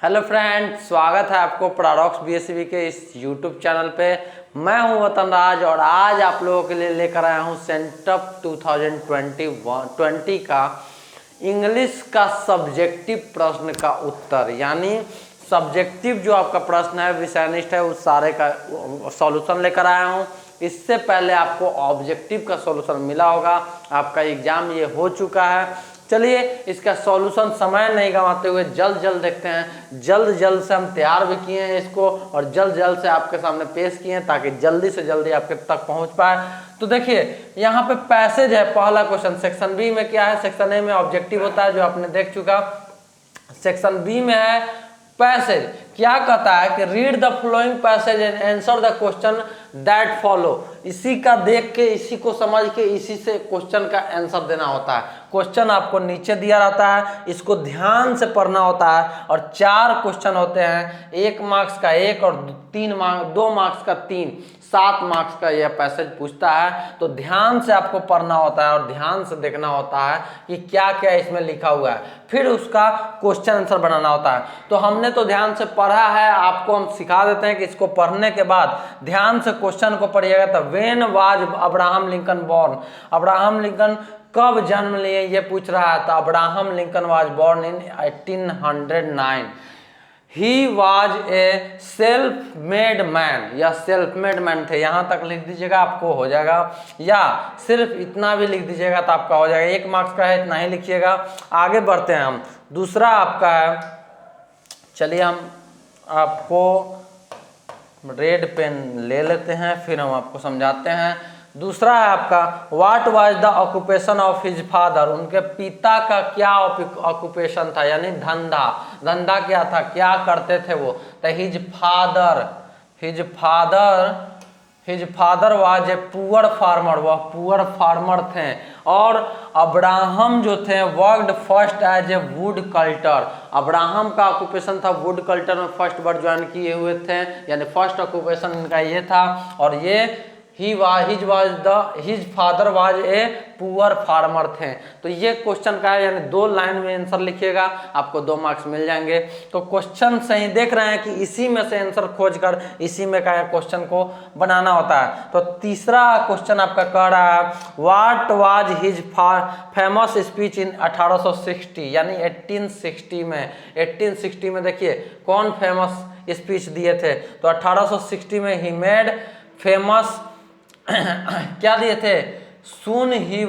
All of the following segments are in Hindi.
हेलो फ्रेंड, स्वागत है आपको पैराडॉक्स बीएससीबी के इस यूट्यूब चैनल पे। मैं हूं वतन राज और आज आप लोगों के लिए लेकर आया हूं सेंटअप 2020 का इंग्लिश का सब्जेक्टिव प्रश्न का उत्तर, यानी सब्जेक्टिव जो आपका प्रश्न है, विषयनिष्ठ है, उस सारे का सॉल्यूशन लेकर आया हूं। इससे पहले आपको ऑब्जेक्टिव का सॉल्यूशन मिला होगा, आपका एग्जाम ये हो चुका है। चलिए इसका सॉल्यूशन समय नहीं गंवाते हुए जल्द देखते हैं। जल्द से हम तैयार भी किए हैं इसको और जल्द से आपके सामने पेश किए हैं ताकि जल्दी से जल्दी आपके तक पहुंच पाए। तो देखिए यहाँ पे पैसेज है, पहला क्वेश्चन। सेक्शन बी में क्या है? सेक्शन ए में ऑब्जेक्टिव होता है जो आपने देख चुका। सेक्शन बी में है पैसेज। क्या कहता है कि read the flowing passage and answer the question that follow. इसी का देख के, इसी को समझ के, इसी से क्वेश्चन का आंसर देना होता है। क्वेश्चन आपको नीचे दिया रहता है, इसको ध्यान से पढ़ना होता है और 4 क्वेश्चन होते हैं। 1 मार्क्स का 1 और 2 मार्क्स का 3, 7 मार्क्स का यह पैसेज पूछता है। तो ध्यान से आपको पढ़ना होता है और ध्यान से देखना होता है कि क्या क्या इसमें लिखा हुआ है, फिर उसका क्वेश्चन आंसर बनाना होता है। तो हमने तो ध्यान से पढ़ा है, आपको हम सिखा देते हैं कि इसको पढ़ने के बाद ध्यान से क्वेश्चन को पढ़िएगा। तो when was Abraham Lincoln born? Abraham Lincoln कब जन्म लिए ये पूछ रहा है। तो Abraham Lincoln was born in 1809। He was a self made man, या सेल्फ मेड मैन थे, यहाँ तक लिख दीजिएगा आपको हो जाएगा, या सिर्फ इतना भी लिख दीजिएगा तो आपका हो जाएगा। 1 मार्क्स का है, इतना ही लिखिएगा। आगे बढ़ते हैं हम। दूसरा आपका है, चलिए हम आपको रेड पेन ले लेते हैं, फिर हम आपको समझाते हैं। दूसरा है आपका what was the occupation of his father. उनके पिता का क्या ऑक्यूपेशन था, यानी धंधा क्या था, क्या करते थे वो। तो his father was a poor farmer, वह पुअर फार्मर थे। और अब्राहम जो थे worked first as a wood cutter. Abraham का ऑक्यूपेशन था वुड कल्टर में फर्स्ट बार ज्वाइन किए हुए थे, यानी फर्स्ट ऑक्यूपेशन इनका ये था। और ये his father was a poor farmer थे। तो ये क्वेश्चन का है, यानी 2 लाइन में आंसर लिखिएगा, आपको 2 मार्क्स मिल जाएंगे। तो क्वेश्चन सही देख रहे हैं कि इसी में से आंसर खोजकर इसी में का क्वेश्चन को बनाना होता है। तो तीसरा क्वेश्चन आपका कह रहा है what was his famous speech in 1860, यानी 1860 में देखिए कौन फेमस स्पीच दिए थे। तो 1860 में ही मेड फेमस क्या दिए थे? Soon he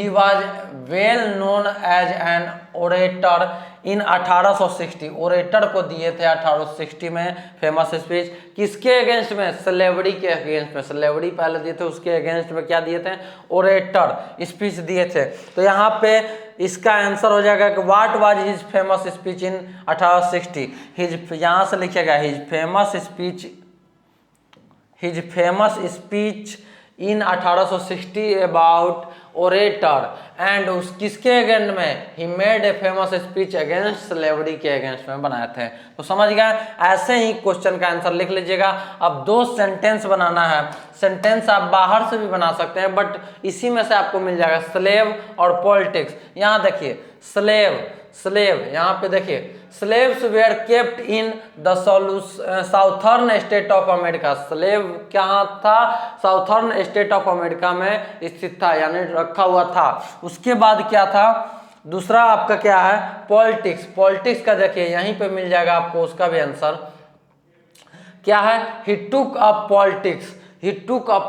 was well known as an orator in 1860। Orator को दिए थे 1860 में फेमस स्पीच। किसके अगेंस्ट में? स्लेवरी के अगेंस्ट में। स्लेवरी पहले दिए थे, उसके अगेंस्ट में क्या दिए थे? ओरेटर स्पीच दिए थे। तो यहाँ पे इसका आंसर हो जाएगा कि what was his famous speech in 1860। यहाँ से लिखिएगा his famous speech in 1860 about orator and उस किसके अगेंस्ट में? He made a famous speech against slavery के अगेंस्ट में बनाए थे। तो समझ गए? ऐसे ही क्वेश्चन का आंसर लिख लीजिएगा। अब 2 सेंटेंस बनाना है। सेंटेंस आप बाहर से भी बना सकते हैं, बट इसी में से आपको मिल जाएगा स्लेव और पॉलिटिक्स। यहाँ देखिए स्लेव, यहाँ पे देखिए slaves were kept in the southern state of America. Slave कहाँ था? साउथर्न स्टेट ऑफ अमेरिका में स्थित था, यानी रखा हुआ था। उसके बाद क्या था? दूसरा आपका क्या है? पॉलिटिक्स का देखिए यहीं पे मिल जाएगा आपको उसका भी आंसर। क्या है? ही टुक अप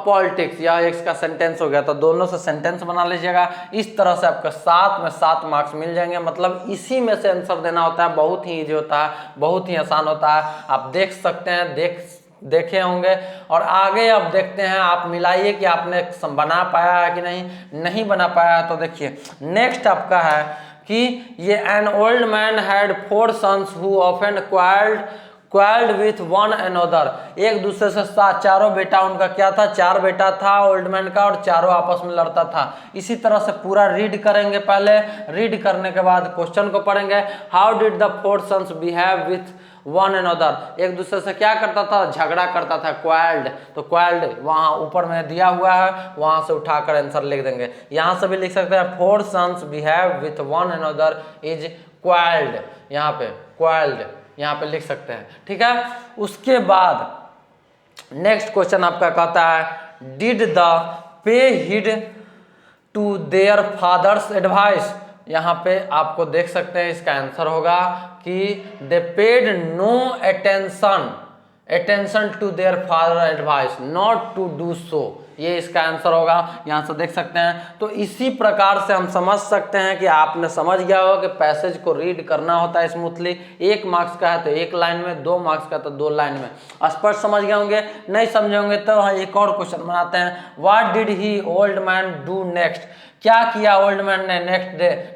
पॉलिटिक्स, या इसका सेंटेंस हो गया। तो दोनों से सेंटेंस बना लीजिएगा। इस तरह से आपका 7 में 7 मार्क्स मिल जाएंगे। मतलब इसी में से आंसर देना होता है। बहुत ही ईजी होता है, बहुत ही आसान होता है। आप देख सकते हैं, देखे होंगे। और आगे अब देखते हैं, आप मिलाइए कि आपने बना पाया है कि नहीं बना पाया है। तो देखिए नेक्स्ट आपका है कि ये an old man had 4 sons who often quarrelled with one another. एक दूसरे से चारों बेटा उनका क्या था? 4 बेटा था ओल्ड मैन का, और चारों आपस में लड़ता था। इसी तरह से पूरा रीड करेंगे। पहले रीड करने के बाद क्वेश्चन को पढ़ेंगे। How did the 4 sons behave with one another? एक दूसरे से क्या करता था? झगड़ा करता था। क्वाइल्ड, तो क्वाइल्ड वहाँ ऊपर में दिया हुआ है, वहाँ से उठाकर आंसर लिख देंगे। यहाँ से भी लिख सकते हैं 4 sons behave with one another is quarrelled, यहाँ पे क्वाइल्ड यहाँ पे लिख सकते हैं, ठीक है। उसके बाद नेक्स्ट क्वेश्चन आपका कहता है did the pay heed to their father's advice. यहाँ पे आपको देख सकते हैं इसका आंसर होगा कि they paid no attention to their father advice not to do so, ये इसका आंसर होगा, यहाँ से देख सकते हैं। तो इसी प्रकार से हम समझ सकते हैं कि आपने समझ गया होगा कि पैसेज को रीड करना होता है स्मूथली। 1 मार्क्स का है तो 1 लाइन में, 2 मार्क्स का तो 2 लाइन में। स्पष्ट समझ गए होंगे, नहीं समझे होंगे तो एक और क्वेश्चन बनाते हैं। What did he old man do next, क्या किया ओल्ड मैन ने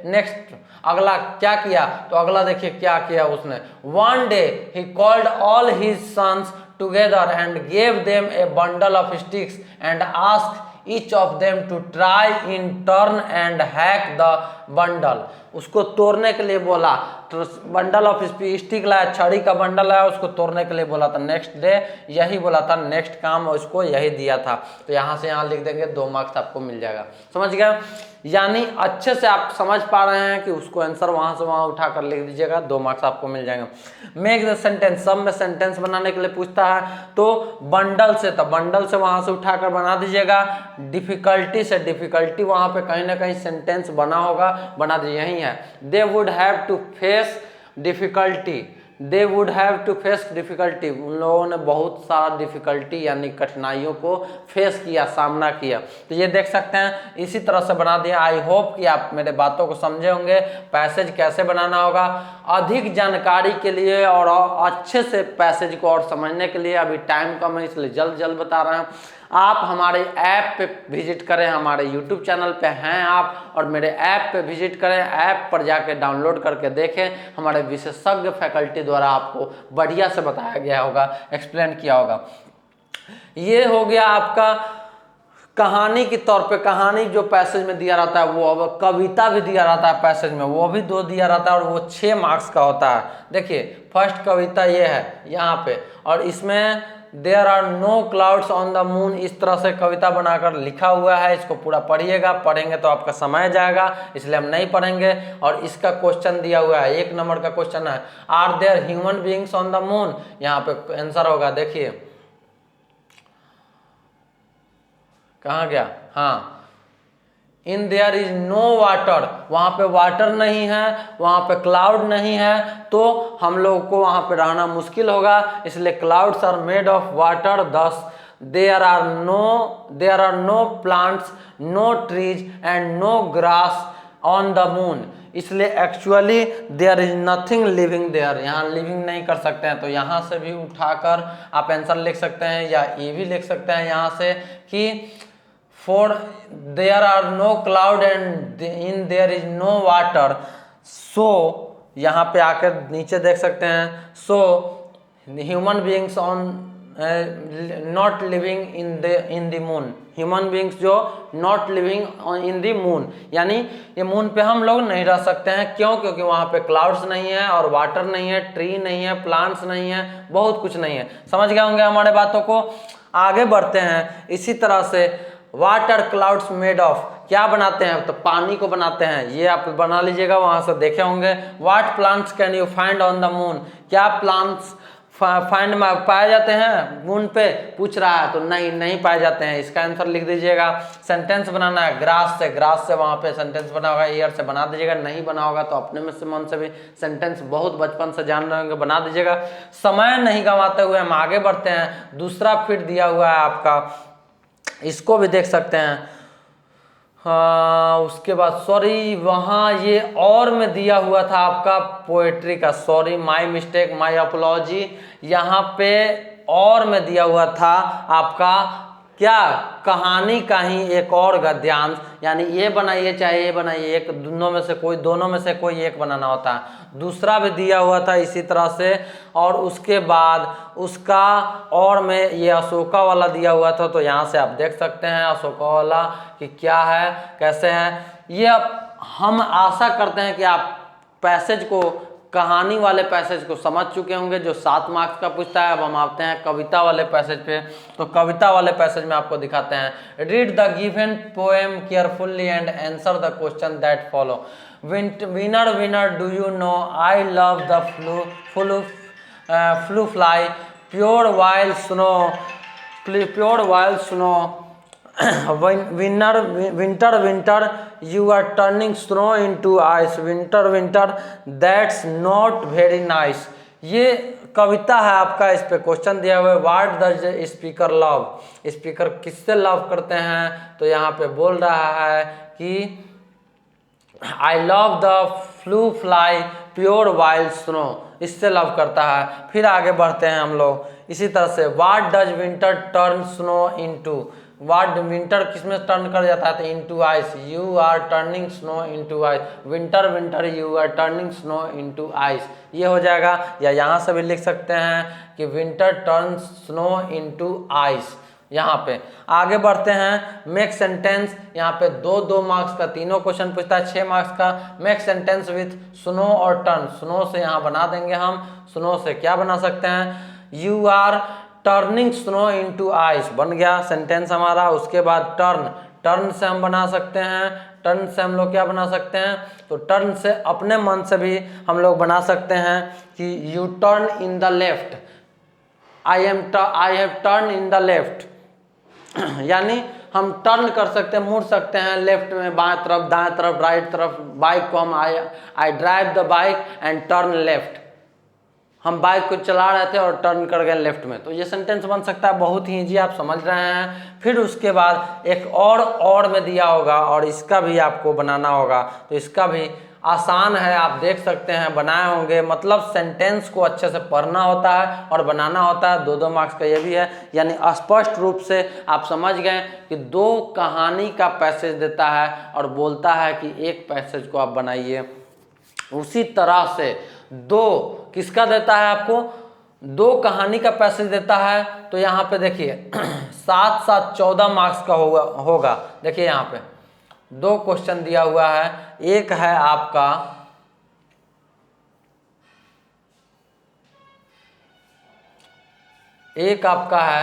नेक्स्ट अगला क्या किया, तो अगला देखिए क्या किया उसने। One day he called all his sons together and gave them a bundle of sticks and asked each of them to try in turn and hack the bundle। उसको तोड़ने के लिए बोला, बंडल ऑफ स्टिक लाया, छड़ी का बंडल है, उसको तोड़ने के लिए बोला था। नेक्स्ट डे यही बोला था, नेक्स्ट काम उसको यही दिया था। तो यहाँ से यहाँ लिख देंगे, 2 मार्क्स आपको मिल जाएगा। समझ गया, यानी अच्छे से आप समझ पा रहे हैं कि उसको आंसर वहां से वहां उठा कर लिख दीजिएगा, 2 मार्क्स आपको मिल जाएंगे। मेक द सेंटेंस, सब में सेंटेंस बनाने के लिए पूछता है तो बंडल से, तो बंडल से वहां से उठा कर बना दीजिएगा। डिफिकल्टी से, डिफिकल्टी वहां पे कहीं ना कहीं सेंटेंस बना होगा, बना दीजिए, यही है। They would have to face difficulty, they would have to face difficulty, उन लोगों ने बहुत सारा डिफिकल्टी यानी कठिनाइयों को फेस किया, सामना किया। तो ये देख सकते हैं, इसी तरह से बना दिया। आई होप कि आप मेरे बातों को समझे होंगे, पैसेज कैसे बनाना होगा। अधिक जानकारी के लिए और अच्छे से पैसेज को और समझने के लिए अभी टाइम कम है, इसलिए जल्द जल्द बता रहे हैं। आप हमारे ऐप पे विजिट करें, हमारे यूट्यूब चैनल पे हैं आप, और मेरे ऐप पे विजिट करें, ऐप पर जाके डाउनलोड करके देखें। हमारे विशेषज्ञ फैकल्टी द्वारा आपको बढ़िया से बताया गया होगा, एक्सप्लेन किया होगा। ये हो गया आपका कहानी के तौर पे। कहानी जो पैसेज में दिया रहता है वो, अब कविता भी दिया रहता है पैसेज में, वो भी 2 दिया रहता है और वो 6 मार्क्स का होता है। देखिए फर्स्ट कविता ये है यहाँ पे, और इसमें there are no clouds on the moon, इस तरह से कविता बनाकर लिखा हुआ है। इसको पूरा पढ़िएगा, पढ़ेंगे तो आपका समय जाएगा, इसलिए हम नहीं पढ़ेंगे। और इसका क्वेश्चन दिया हुआ है, 1 नंबर का क्वेश्चन है, are there human beings on the moon. यहाँ पे आंसर होगा, देखिए कहाँ गया, हाँ, in there is no water, वहाँ पे वाटर नहीं है, वहाँ पे क्लाउड नहीं है, तो हम लोग को वहाँ पे रहना मुश्किल होगा, इसलिए clouds are made of water, thus there are no plants, no trees and no grass on the moon. इसलिए actually there is nothing living there, यहाँ लिविंग नहीं कर सकते हैं। तो यहाँ से भी उठाकर आप आंसर लिख सकते हैं, या ये भी लिख सकते हैं यहाँ से कि For there are no cloud and in there is no water, so यहाँ पे आकर नीचे देख सकते हैं, so human beings on not living in the moon, human beings जो not living in the moon, यानी ये मून पे हम लोग नहीं रह सकते हैं। क्यों? क्योंकि वहाँ पे क्लाउड्स नहीं है और वाटर नहीं है, ट्री नहीं है, प्लांट्स नहीं है, बहुत कुछ नहीं है। समझ गए होंगे हमारे बातों को। आगे बढ़ते हैं। इसी तरह से वाटर क्लाउड्स मेड ऑफ, क्या बनाते हैं? तो पानी को बनाते हैं। ये आप बना लीजिएगा, वहां से देखे होंगे। What plants can you find on the moon, क्या प्लांट्स फाइंड पाए जाते हैं मून पे, पूछ रहा है। तो नहीं पाए जाते हैं, इसका आंसर लिख दीजिएगा। सेंटेंस बनाना है ग्रास से वहां पे सेंटेंस बना होगा, एयर से बना दीजिएगा। नहीं बना होगा तो अपने में से मन से भी सेंटेंस बहुत बचपन से जान रहे होंगे, बना दीजिएगा। समय नहीं गंवाते हुए हम आगे बढ़ते हैं। दूसरा फिट दिया हुआ है आपका, इसको भी देख सकते हैं। हाँ, उसके बाद सॉरी, वहाँ ये और में दिया हुआ था आपका पोएट्री का, sorry my mistake, my apology. यहाँ पे और में दिया हुआ था आपका क्या, कहानी का ही एक और गद्यांश, यानी ये बनाइए चाहे ये बनाइए, एक दोनों में से कोई एक बनाना होता है। दूसरा भी दिया हुआ था इसी तरह से। और उसके बाद उसका और में ये अशोका वाला दिया हुआ था। तो यहाँ से आप देख सकते हैं अशोका वाला कि क्या है, कैसे है। ये हम आशा करते हैं कि आप पैसेज को, कहानी वाले पैसेज को समझ चुके होंगे जो 7 मार्क्स का पूछता है। अब हम आते हैं कविता वाले पैसेज पे। तो कविता वाले पैसेज में आपको दिखाते हैं, read the given poem carefully and answer the question that follow. Winner winner do you know I love the flu fly pure wild snow winner winter winter you are turning snow into ice winter winter that's not very nice. ये कविता है आपका, इस पे क्वेश्चन दिया हुआ है what does speaker love, speaker किससे लव करते हैं? तो यहाँ पे बोल रहा है कि आई love the flu fly pure wild snow, इससे लव करता है। फिर आगे बढ़ते हैं हम लोग इसी तरह से what does winter turn snow into, what winter किसमें टर्न कर जाता है? तो into ice, you are turning snow into ice, winter winter you are turning snow into ice, ये हो जाएगा। या यहाँ से भी लिख सकते हैं कि winter turn snow into ice. यहाँ पे आगे बढ़ते हैं मेक सेंटेंस, यहाँ पे 2-2 मार्क्स का तीनों क्वेश्चन पूछता है, 6 मार्क्स का। मेक सेंटेंस विथ स्नो और टर्न, स्नो से यहाँ बना देंगे हम, स्नो से क्या बना सकते हैं? You are turning snow into ice बन गया सेंटेंस हमारा। उसके बाद टर्न, टर्न से हम बना सकते हैं, टर्न से हम लोग क्या बना सकते हैं? तो टर्न से अपने मन से भी हम लोग बना सकते हैं कि U turn in the left, I have turn in the left यानी हम टर्न कर सकते हैं, मुड़ सकते हैं लेफ्ट में, बाएं तरफ, दाएं तरफ, राइट तरफ। बाइक को हम I drive the bike and turn left, हम बाइक को चला रहे थे और टर्न कर गए लेफ्ट में। तो ये सेंटेंस बन सकता है, बहुत ही ईजी, आप समझ रहे हैं। फिर उसके बाद एक और में दिया होगा और इसका भी आपको बनाना होगा, तो इसका भी आसान है, आप देख सकते हैं बनाए होंगे। मतलब सेंटेंस को अच्छे से पढ़ना होता है और बनाना होता है। 2-2 मार्क्स का ये भी है, यानी स्पष्ट रूप से आप समझ गए कि 2 कहानी का पैसेज देता है और बोलता है कि एक पैसेज को आप बनाइए। उसी तरह से 2 किसका देता है आपको? 2 कहानी का पैसेज देता है। तो यहाँ पे देखिए 7-7 14 मार्क्स का होगा। देखिए यहाँ पे 2 क्वेश्चन दिया हुआ है, एक है आपका है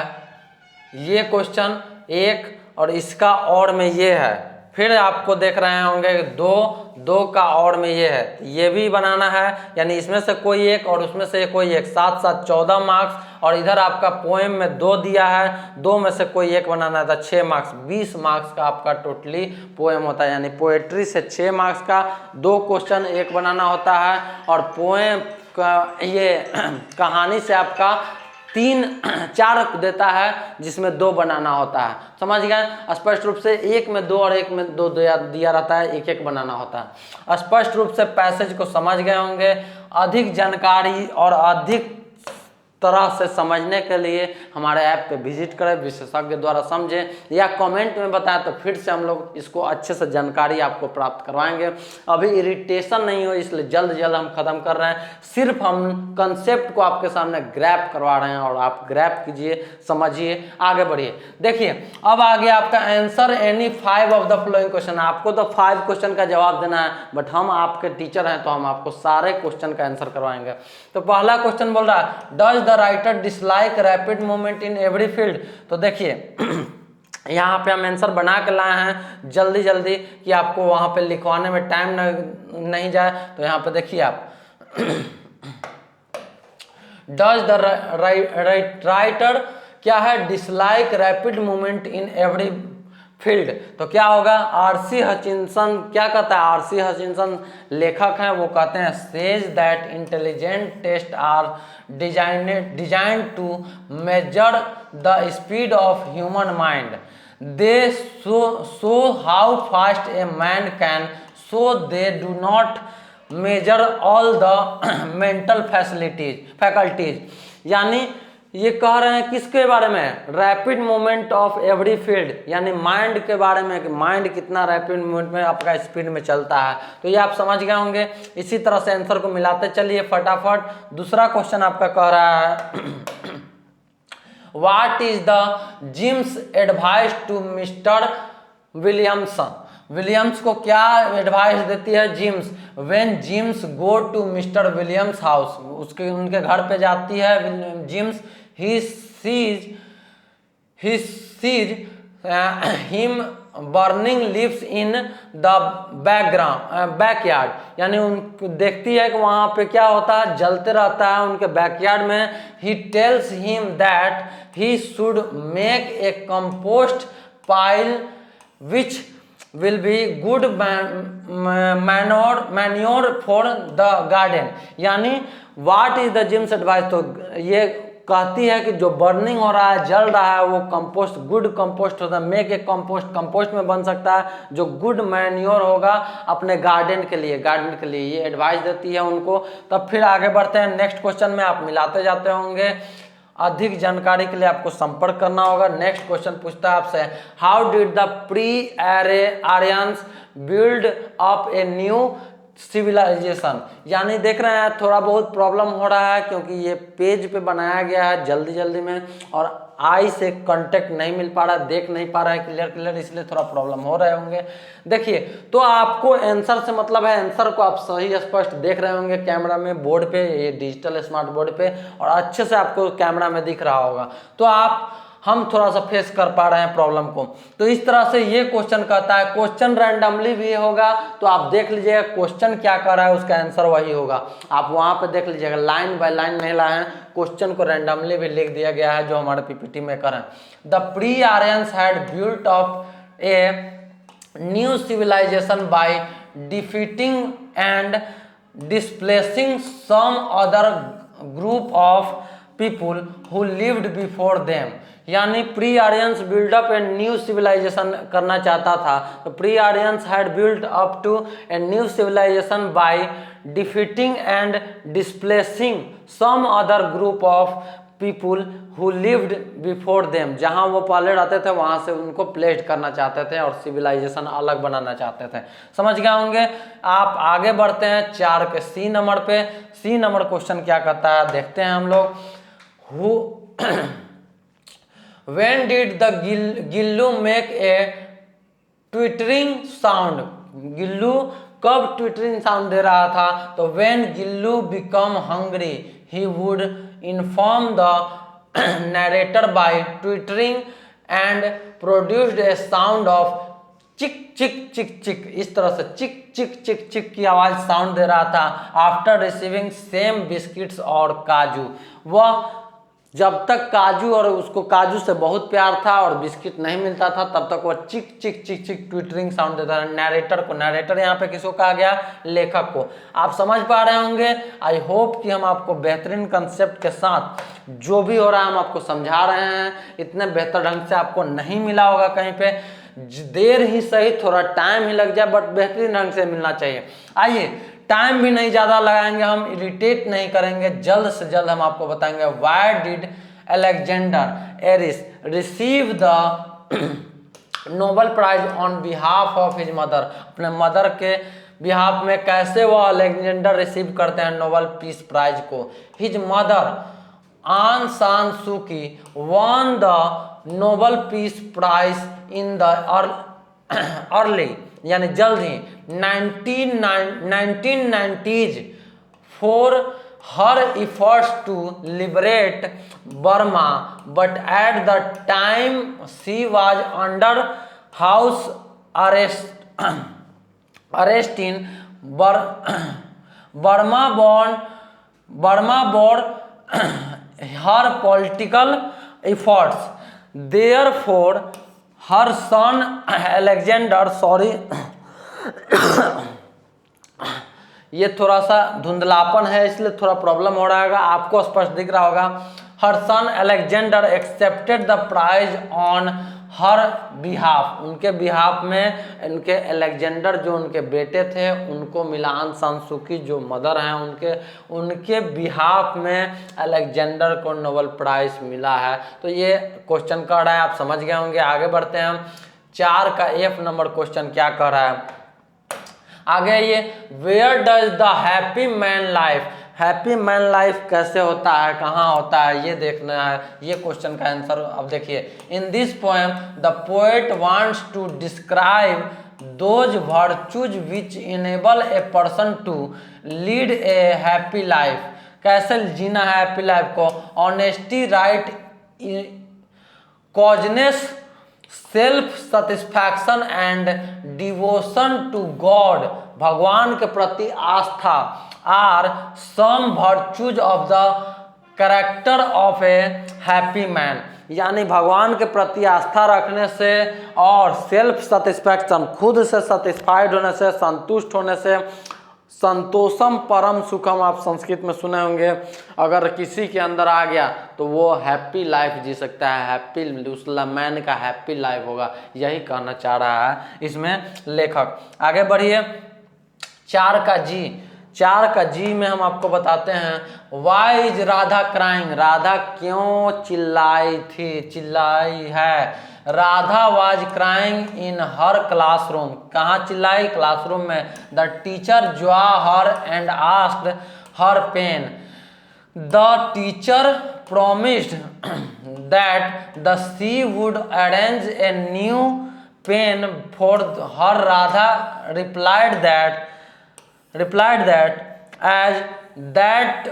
ये क्वेश्चन एक, और इसका और में ये है। फिर आपको देख रहे होंगे 2 का और में ये है, ये भी बनाना है, यानी इसमें से कोई एक और उसमें से कोई एक। 7-7 14 मार्क्स, और इधर आपका पोएम में 2 दिया है, 2 में से कोई एक बनाना था, 6 मार्क्स। 20 मार्क्स का आपका टोटली पोएम होता है, यानी पोएट्री से 6 मार्क्स का 2 क्वेश्चन एक बनाना होता है, और पोएम का ये कहानी से आपका 3-4 देता है, जिसमें 2 बनाना होता है। समझ गए? स्पष्ट रूप से एक में 2 और एक में 2 दिया रहता है, एक बनाना होता है। स्पष्ट रूप से पैसेज को समझ गए होंगे। अधिक जानकारी और अधिक तरह से समझने के लिए हमारे ऐप पे विजिट करें, विशेषज्ञ द्वारा समझें, या कमेंट में बताएं, तो फिर से हम लोग इसको अच्छे से जानकारी आपको प्राप्त करवाएंगे। अभी इरिटेशन नहीं हो, इसलिए जल्द हम खत्म कर रहे हैं। सिर्फ हम कंसेप्ट को आपके सामने ग्रैब करवा रहे हैं, और आप ग्रैब कीजिए, समझिए, आगे बढ़िए। देखिए अब आगे आपका answer any 5 of the following question. आपको तो 5 क्वेश्चन का जवाब देना है, बट हम आपके टीचर हैं तो हम आपको सारे क्वेश्चन का आंसर करवाएंगे। तो पहला क्वेश्चन बोल रहा है does writer dislike rapid movement in every field. तो देखिए यहाँ पे हम आंसर बना के लाए हैं जल्दी कि आपको वहाँ पे लिखवाने में टाइम नहीं जाए। तो यहाँ पे देखिए आप डज द राइटर क्या है? Dislike rapid movement in every field. तो क्या होगा? आरसी हचिंसन क्या कहता है? आरसी हचिंसन लेखक हैं, वो कहते हैं says that intelligent test are designed to measure the speed of human mind, they show how fast a man can, so they do not measure all the mental faculties. यानी ये कह रहे हैं किसके बारे में? Rapid movement of every field, यानी माइंड के बारे में कि माइंड कितना रैपिड मूवमेंट में आपका स्पीड में चलता है। तो ये आप समझ गए होंगे। इसी तरह से आंसर को मिलाते चलिए फटाफट। दूसरा क्वेश्चन आपका कह रहा है what is the gyms advice to mister Williamson. Williams को क्या एडवाइस देती है Jims? When Jims go to mister Williams house, उनके घर पे जाती है Jims, he sees him burning leaves in the backyard, यानी उनको देखती है कि वहां पे क्या होता है, जलते रहता है उनके बैकयार्ड में। He tells him that he should make a compost pile which will be good manure for the garden, यानी what is the gyms advice. तो ये कहती है कि जो बर्निंग हो रहा है, जल रहा है, वो कंपोस्ट, गुड कंपोस्ट होता है, मेक ए कंपोस्ट, कंपोस्ट में बन सकता है जो गुड मैन्योर होगा अपने गार्डन के लिए, ये एडवाइस देती है उनको। तब फिर आगे बढ़ते हैं नेक्स्ट क्वेश्चन में, आप मिलाते जाते होंगे। अधिक जानकारी के लिए आपको संपर्क करना होगा। नेक्स्ट क्वेश्चन पूछता है आपसे, how did the pre Aryans build up a new civilisation, यानी देख रहे हैं थोड़ा बहुत प्रॉब्लम हो रहा है क्योंकि ये पेज पे बनाया गया है जल्दी में और आई से कांटेक्ट नहीं मिल पा रहा है, देख नहीं पा रहा है क्लियर, इसलिए थोड़ा प्रॉब्लम हो रहे होंगे। देखिए, तो आपको आंसर से मतलब है, आंसर को आप सही स्पष्ट देख रहे होंगे कैमरा में, बोर्ड पे, ये डिजिटल स्मार्ट बोर्ड पे, और अच्छे से आपको कैमरा में दिख रहा होगा। तो हम थोड़ा सा फेस कर पा रहे हैं प्रॉब्लम को। तो इस तरह से ये क्वेश्चन कहता है, क्वेश्चन रैंडमली भी होगा, तो आप देख लीजिएगा क्वेश्चन क्या कर रहा है, उसका आंसर वही होगा। आप वहां पे देख लीजिएगा, लाइन बाय लाइन नहीं लाए हैं, क्वेश्चन को रैंडमली भी लिख दिया गया है जो हमारे पीपीटी में कर हैं। The pre Aryans had built up a new civilisation by defeating and displacing some other group of people who lived before them, यानी pre Aryans build up a new civilisation करना चाहता था। तो pre Aryans had build up to a new civilisation by defeating and displacing some other group of people who lived before them, जहां वो पहले रहते थे वहां से उनको प्लेस्ड करना चाहते थे और सिविलाइजेशन अलग बनाना चाहते थे। समझ गए होंगे। आप आगे बढ़ते हैं 4 के सी नंबर पे। सी नंबर क्वेश्चन क्या कहता है देखते हैं हम लोग। When did the Gillu make a twittering sound? Gillu कब ट्विटरिंग साउंड दे रहा था? तो when Gillu become hungry, he would inform the narrator by twittering and produced a sound of चिक चिक चिक चिक, इस तरह से चिक चिक चिक चिक की आवाज साउंड दे रहा था। आफ्टर रिसीविंग सेम बिस्किट्स और काजू, वह जब तक काजू, और उसको काजू से बहुत प्यार था और बिस्किट नहीं मिलता था, तब तक वह चिक चिक चिक चिक ट्विटरिंग साउंड देता है। नैरेटर को, नैरेटर यहाँ पे किसको कहा गया? लेखक को। आप समझ पा रहे होंगे। आई होप कि हम आपको बेहतरीन कंसेप्ट के साथ जो भी हो रहा है हम आपको समझा रहे हैं। इतने बेहतर ढंग से आपको नहीं मिला होगा कहीं पे, देर ही सही, थोड़ा टाइम ही लग जाए, बट बेहतरीन ढंग से मिलना चाहिए। आइए, टाइम भी नहीं ज़्यादा लगाएंगे, हम इरिटेट नहीं करेंगे, जल्द से जल्द हम आपको बताएंगे। Why did Alexander Aris receive the Nobel prize on behalf of his mother? अपने मदर के बिहाफ में कैसे वो अलेक्जेंडर रिसीव करते हैं नोबेल पीस प्राइज को? His mother Aung San Suu Kyi won the Nobel peace prize in the early, यानी जल्द ही 1990s for her efforts to liberate Burma, but at the time she was under house arrest in Burma bore her political efforts. Therefore, her son Alexander, ये थोड़ा सा धुंधलापन है इसलिए थोड़ा प्रॉब्लम हो रहा होगा, आपको स्पष्ट दिख रहा होगा। Her son Alexander accepted the prize on her behalf, उनके बिहाफ में उनके अलेक्जेंडर जो उनके बेटे थे उनको मिला। आन सान सू की जो मदर हैं उनके बिहाफ में अलेक्जेंडर को नोबेल प्राइज मिला है। तो ये क्वेश्चन कह रहा है, आप समझ गए होंगे। आगे बढ़ते हैं हम। 4 का F नंबर क्वेश्चन क्या कह रहा है आगे ये, where does the happy man life, happy man life कैसे होता है, कहाँ होता है, ये देखना है। ये क्वेश्चन का आंसर अब देखिए। In this poem the poet wants to describe those virtues which enable a person to lead a happy life, कैसे जीना है हैप्पी लाइफ को। ऑनेस्टी, राइट, कॉजनेस, self satisfaction and devotion to God, भगवान के प्रति आस्था, are some virtues of the character of a happy man, यानी भगवान के प्रति आस्था रखने से और सेल्फ सेटिस्फैक्शन, खुद से सेटिस्फाइड होने से, संतुष्ट होने से, संतोषम परम सुखम आप संस्कृत में सुने होंगे, अगर किसी के अंदर आ गया तो वो हैप्पी लाइफ जी सकता है, हैप्पी उस मैन का हैप्पी लाइफ होगा, यही कहना चाह रहा है इसमें लेखक। आगे बढ़िए, 4 का जी में हम आपको बताते हैं why is Radha crying, Radha क्यों चिल्लाई है। Radha was crying in her classroom, कहाँ चिल्लाई, क्लासरूम में। द टीचर ज्वा her and asked her pen, the teacher promised that the she would arrange a new pen for her. Radha replied that as that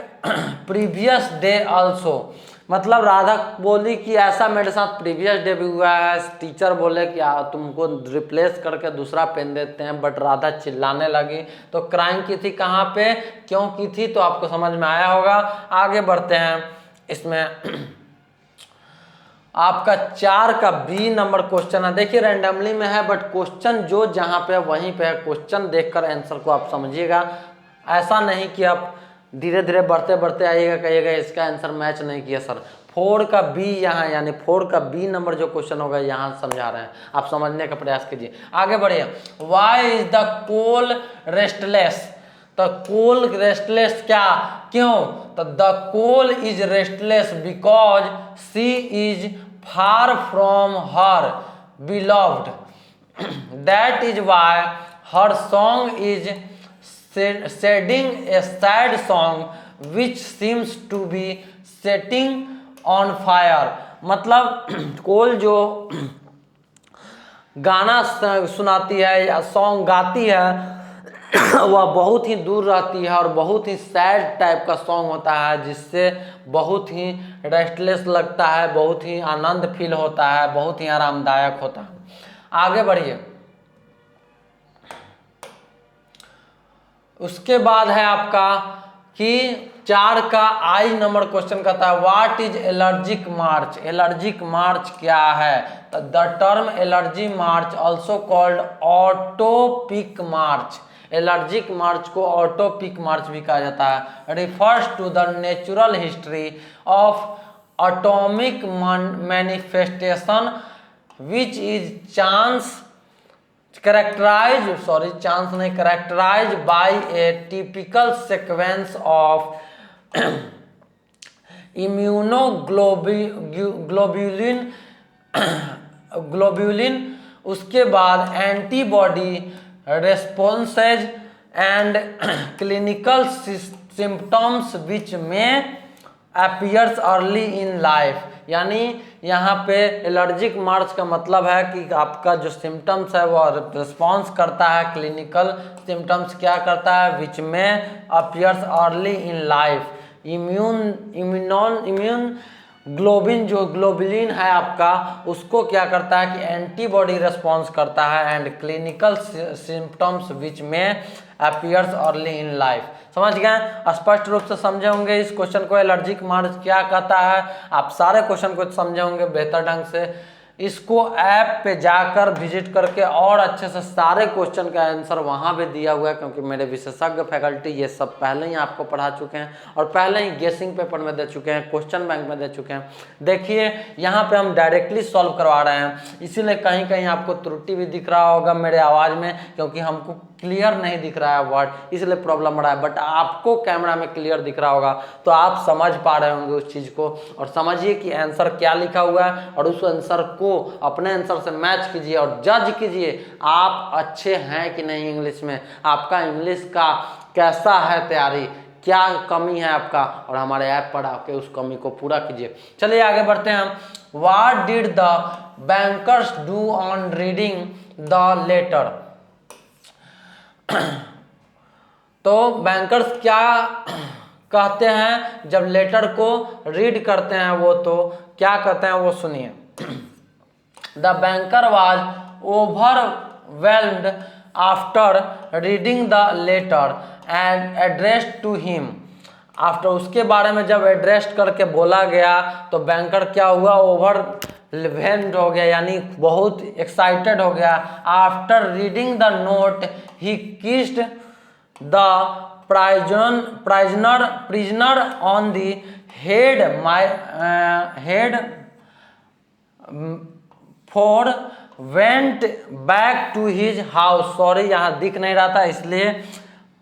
previous day also, मतलब राधा बोली कि ऐसा मेरे साथ प्रीवियस डे भी हुआ है। टीचर बोले कि तुमको रिप्लेस करके दूसरा पेन देते हैं, बट राधा चिल्लाने लगी। तो क्राइम की थी कहाँ पे, क्यों की थी, तो आपको समझ में आया होगा। आगे बढ़ते हैं, इसमें आपका 4 का बी नंबर क्वेश्चन है। देखिए रैंडमली में है, बट क्वेश्चन जो जहाँ पे है वहीं पे है। क्वेश्चन देखकर आंसर को आप समझिएगा, ऐसा नहीं कि आप धीरे धीरे बढ़ते बढ़ते आइएगा, कहिएगा इसका आंसर मैच नहीं किया सर। 4 का बी यहाँ, यानी 4 का बी नंबर जो क्वेश्चन होगा यहाँ समझा रहे हैं, आप समझने का प्रयास कीजिए। आगे बढ़िए, why is the soul restless, तो कोल रेस्टलेस क्या, क्यों, तो the soul is restless because she is far from her beloved, that is why her song is shedding a sad song which seems to be setting on fire। मतलब कोल जो गाना सुनाती है या सॉन्ग गाती है वह बहुत ही दूर रहती है और बहुत ही सैड टाइप का सॉन्ग होता है, जिससे बहुत ही रेस्टलेस लगता है, बहुत ही आनंद फील होता है, बहुत ही आरामदायक होता है। आगे बढ़िए, उसके बाद है आपका कि 4 का आई नंबर क्वेश्चन कहता है what is allergic march, allergic march क्या है। तो the term allergy march also called atopic march, allergic march को ऑटोपिक मार्च भी कहा जाता है। Refers to the natural history of atomic manifestation which is characterized by a typical sequence of immunoglobulin, उसके बाद antibody responses and clinical symptoms which में अपीयर्स अर्ली इन लाइफ, यानी यहाँ पे एलर्जिक मार्च का मतलब है कि आपका जो सिम्टम्स है वो रिस्पॉन्स करता है, क्लिनिकल सिम्टम्स क्या करता है, विच में appears early in life. Immune globin जो ग्लोबुलिन है आपका, उसको क्या करता है कि एंटीबॉडी रिस्पॉन्स करता है एंड क्लिनिकल सिम्टम्स विच में अपीयर्स अर्ली इन लाइफ। समझ गए, स्पष्ट रूप से समझे होंगे इस क्वेश्चन को, एलर्जिक मार्च क्या कहता है। आप सारे क्वेश्चन को समझे होंगे बेहतर ढंग से। इसको ऐप पे जाकर विजिट करके और अच्छे से सारे क्वेश्चन का आंसर वहाँ भी दिया हुआ है, क्योंकि मेरे विशेषज्ञ फैकल्टी ये सब पहले ही आपको पढ़ा चुके हैं और पहले ही गेसिंग पेपर में दे चुके हैं, क्वेश्चन बैंक में दे चुके हैं। देखिए यहाँ पे हम डायरेक्टली सॉल्व करवा रहे हैं, इसीलिए कहीं कहीं आपको त्रुटि भी दिख रहा होगा मेरे आवाज़ में, क्योंकि हमको क्लियर नहीं दिख रहा है वर्ड, इसलिए प्रॉब्लम हो रहा है। बट आपको कैमरा में क्लियर दिख रहा होगा तो आप समझ पा रहे होंगे उस चीज़ को, और समझिए कि आंसर क्या लिखा हुआ है और उस आंसर को अपने आंसर से मैच कीजिए और जज कीजिए आप अच्छे हैं कि नहीं इंग्लिश में, आपका इंग्लिश का कैसा है तैयारी, क्या कमी है आपका, और हमारे ऐप पर आके उस कमी को पूरा कीजिए। चलिए आगे बढ़ते हैं। What did the bankers do on reading the letter, तो बैंकर्स क्या कहते हैं जब लेटर को रीड करते हैं वो, तो क्या कहते हैं वो सुनिए। The banker was overwhelmed after reading the letter and addressed to him. After उसके बारे में जब एड्रेस करके बोला गया तो बैंकर क्या हुआ, ओवरवेल्म्ड हो गया, यानी बहुत एक्साइटेड हो गया। After reading the note he kissed the prisoner on the head for went back to his house। Sorry यहाँ दिख नहीं रहा था इसलिए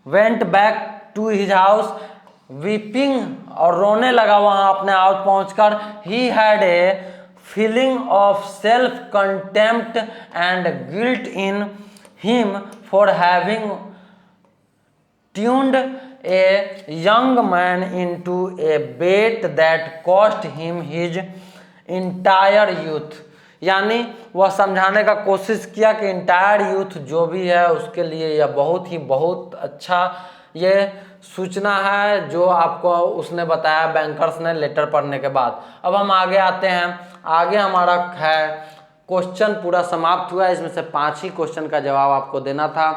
went back to his house weeping, और रोने लगा वहाँ अपने हाउस पहुँचकर। he had a feeling of self contempt and guilt in him for having tuned a young man into a bet that cost him his entire youth। यानी वह समझाने का कोशिश किया कि इंटायर यूथ जो भी है उसके लिए यह बहुत अच्छा ये सूचना है जो आपको उसने बताया बैंकर्स ने लेटर पढ़ने के बाद। अब हम आगे आते हैं। आगे हमारा है क्वेश्चन पूरा समाप्त हुआ। इसमें से 5 ही क्वेश्चन का जवाब आपको देना था।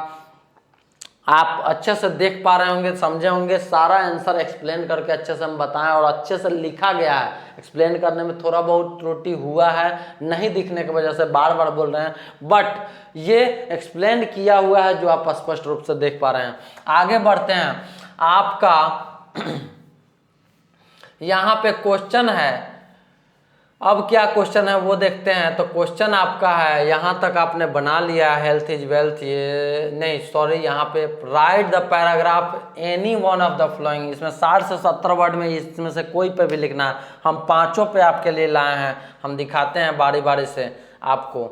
आप अच्छे से देख पा रहे होंगे, समझे होंगे, सारा आंसर एक्सप्लेन करके अच्छे से हम बताएं और अच्छे से लिखा गया है। एक्सप्लेन करने में थोड़ा बहुत त्रुटि हुआ है, नहीं दिखने की वजह से बार बार बोल रहे हैं, बट ये एक्सप्लेन किया हुआ है जो आप स्पष्ट रूप से देख पा रहे हैं। आगे बढ़ते हैं। आपका यहाँ पे क्वेश्चन है, अब क्या क्वेश्चन है वो देखते हैं। तो क्वेश्चन आपका है, यहाँ तक आपने बना लिया, हेल्थ इज वेल्थ, ये नहीं सॉरी, यहाँ पे right the paragraph any one of the flowing. इसमें 60 से 70 वर्ड में इसमें से कोई पे भी लिखना है। हम 5 पे आपके लिए लाए हैं, हम दिखाते हैं बारी बारी से आपको।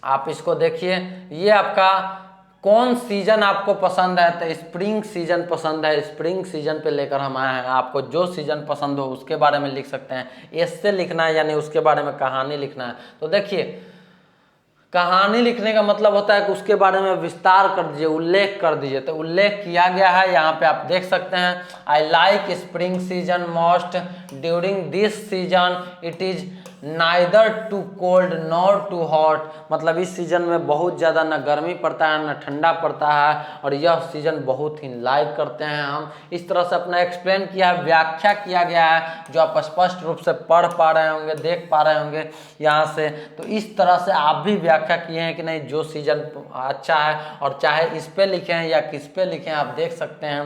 आप इसको देखिए, ये आपका कौन सीजन आपको पसंद है, तो स्प्रिंग सीजन पसंद है। स्प्रिंग सीजन पे लेकर हम आए हैं। आपको जो सीजन पसंद हो उसके बारे में लिख सकते हैं। इससे लिखना है यानी उसके बारे में कहानी लिखना है। तो देखिए, कहानी लिखने का मतलब होता है कि उसके बारे में विस्तार कर दीजिए, उल्लेख कर दीजिए। तो उल्लेख किया गया है, यहाँ पे आप देख सकते हैं। I like spring season most during this season it is neither too cold nor too hot. मतलब इस सीजन में बहुत ज़्यादा न गर्मी पड़ता है न ठंडा पड़ता है, और यह सीजन बहुत ही लाइक करते हैं हम। इस तरह से अपना एक्सप्लेन किया है, व्याख्या किया गया है, जो आप स्पष्ट रूप से पढ़ पा रहे होंगे, देख पा रहे होंगे यहाँ से। तो इस तरह से आप भी व्याख्या किए हैं कि नहीं जो सीजन अच्छा है, और चाहे इस पे लिखें या किस पे लिखें आप देख सकते हैं।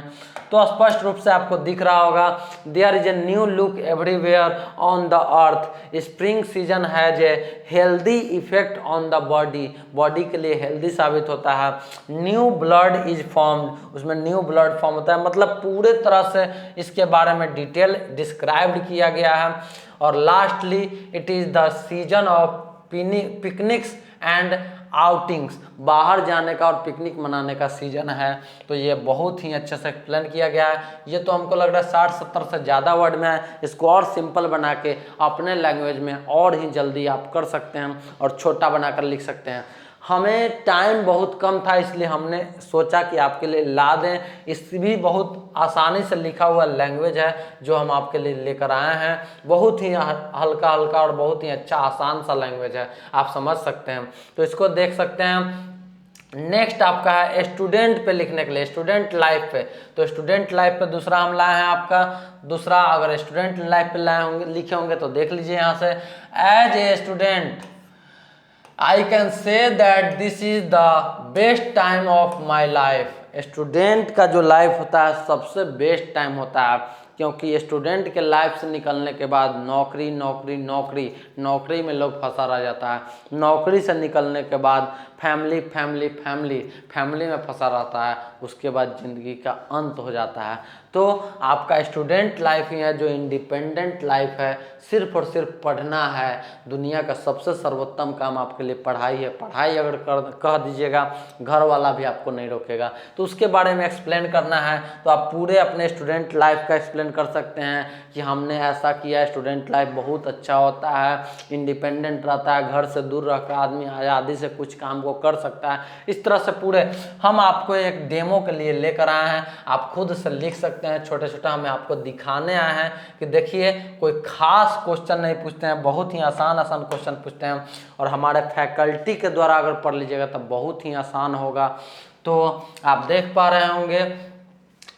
तो स्पष्ट रूप से आपको दिख रहा होगा, there is a new look everywhere on the earth. Spring season has a healthy effect on the body. Body के लिए हेल्दी साबित होता है। न्यू ब्लड इज फॉर्म्ड, उसमें न्यू ब्लड फॉर्म होता है। मतलब पूरे तरह से इसके बारे में डिटेल डिस्क्राइब्ड किया गया है। और lastly it is the season of picnics and outings. बाहर जाने का और पिकनिक मनाने का सीजन है। तो ये बहुत ही अच्छे से एक्सप्लेन किया गया है। ये तो हमको लग रहा है 60-70 से ज़्यादा वर्ड में है। इसको और सिंपल बना के अपने लैंग्वेज में और ही जल्दी आप कर सकते हैं और छोटा बनाकर लिख सकते हैं। हमें टाइम बहुत कम था, इसलिए हमने सोचा कि आपके लिए ला दें। इस भी बहुत आसानी से लिखा हुआ लैंग्वेज है जो हम आपके लिए लेकर आए हैं। बहुत ही हल्का हल्का और बहुत ही अच्छा आसान सा लैंग्वेज है, आप समझ सकते हैं। तो इसको देख सकते हैं। नेक्स्ट आपका है स्टूडेंट पे लिखने के लिए, स्टूडेंट लाइफ पे। तो स्टूडेंट लाइफ पे दूसरा हम लाए हैं आपका दूसरा। अगर स्टूडेंट लाइफ पे लाए होंगे, लिखे होंगे तो देख लीजिए यहाँ से। As a student I can say that this is the best time of my life। Student का जो लाइफ होता है सबसे बेस्ट टाइम होता है, क्योंकि स्टूडेंट के लाइफ से निकलने के बाद नौकरी नौकरी नौकरी, नौकरी में लोग फंसा रह जाता है। नौकरी से निकलने के बाद फैमिली फैमिली फैमिली, फैमिली में फंसा रहता है। उसके बाद ज़िंदगी का अंत हो जाता है। तो आपका स्टूडेंट लाइफ ही है जो इंडिपेंडेंट लाइफ है। सिर्फ और सिर्फ पढ़ना है। दुनिया का सबसे सर्वोत्तम काम आपके लिए पढ़ाई है। पढ़ाई अगर कह दीजिएगा, घर वाला भी आपको नहीं रोकेगा। तो उसके बारे में एक्सप्लेन करना है तो आप पूरे अपने स्टूडेंट लाइफ का एक्सप्लेन एक्सप्लेन कर सकते हैं कि हमने ऐसा किया, स्टूडेंट लाइफ बहुत अच्छा होता है, इंडिपेंडेंट रहता है, घर से दूर रहकर आदमी आज़ादी से कुछ काम को कर सकता है। इस तरह से पूरे हम आपको एक डेमो के लिए लेकर आए हैं, आप खुद से लिख सकते हैं। छोटे छोटा हमें आपको दिखाने आए हैं कि देखिए कोई खास क्वेश्चन नहीं पूछते हैं, बहुत ही आसान आसान क्वेश्चन पूछते हैं, और हमारे फैकल्टी के द्वारा अगर पढ़ लीजिएगा तो बहुत ही आसान होगा। तो आप देख पा रहे होंगे,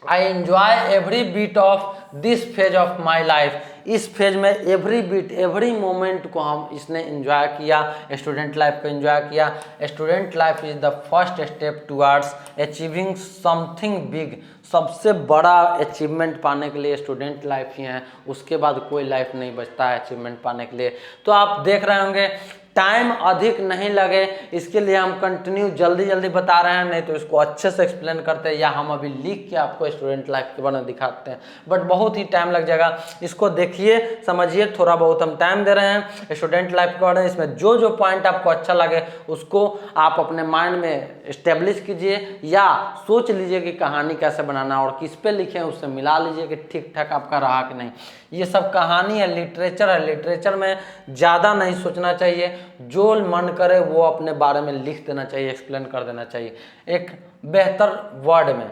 I enjoy every beat of this phase of my life. इस फेज में एवरी बीट एवरी मोमेंट को हम इसने एंजॉय किया, स्टूडेंट लाइफ को एंजॉय किया। Student life is the first step towards achieving something big. सबसे बड़ा अचीवमेंट पाने के लिए स्टूडेंट लाइफ ही है, उसके बाद कोई लाइफ नहीं बचता है अचीवमेंट पाने के लिए। तो आप देख रहे होंगे टाइम अधिक नहीं लगे, इसके लिए हम कंटिन्यू जल्दी जल्दी बता रहे हैं, नहीं तो इसको अच्छे से एक्सप्लेन करते हैं या हम अभी लिख के आपको स्टूडेंट लाइफ के बारे में दिखाते हैं, बट बहुत ही टाइम लग जाएगा। इसको देखिए, समझिए, थोड़ा बहुत हम टाइम दे रहे हैं स्टूडेंट लाइफ के बारे में। इसमें जो जो पॉइंट आपको अच्छा लगे उसको आप अपने माइंड में इस्टेब्लिश कीजिए या सोच लीजिए कि कहानी कैसे बनाना और किस पे लिखें, उससे मिला लीजिए कि ठीक ठाक आपका रहा कि नहीं। ये सब कहानी है, लिटरेचर है, लिटरेचर में ज़्यादा नहीं सोचना चाहिए, जो मन करे वो अपने बारे में लिख देना चाहिए, एक्सप्लेन कर देना चाहिए एक बेहतर वर्ड में।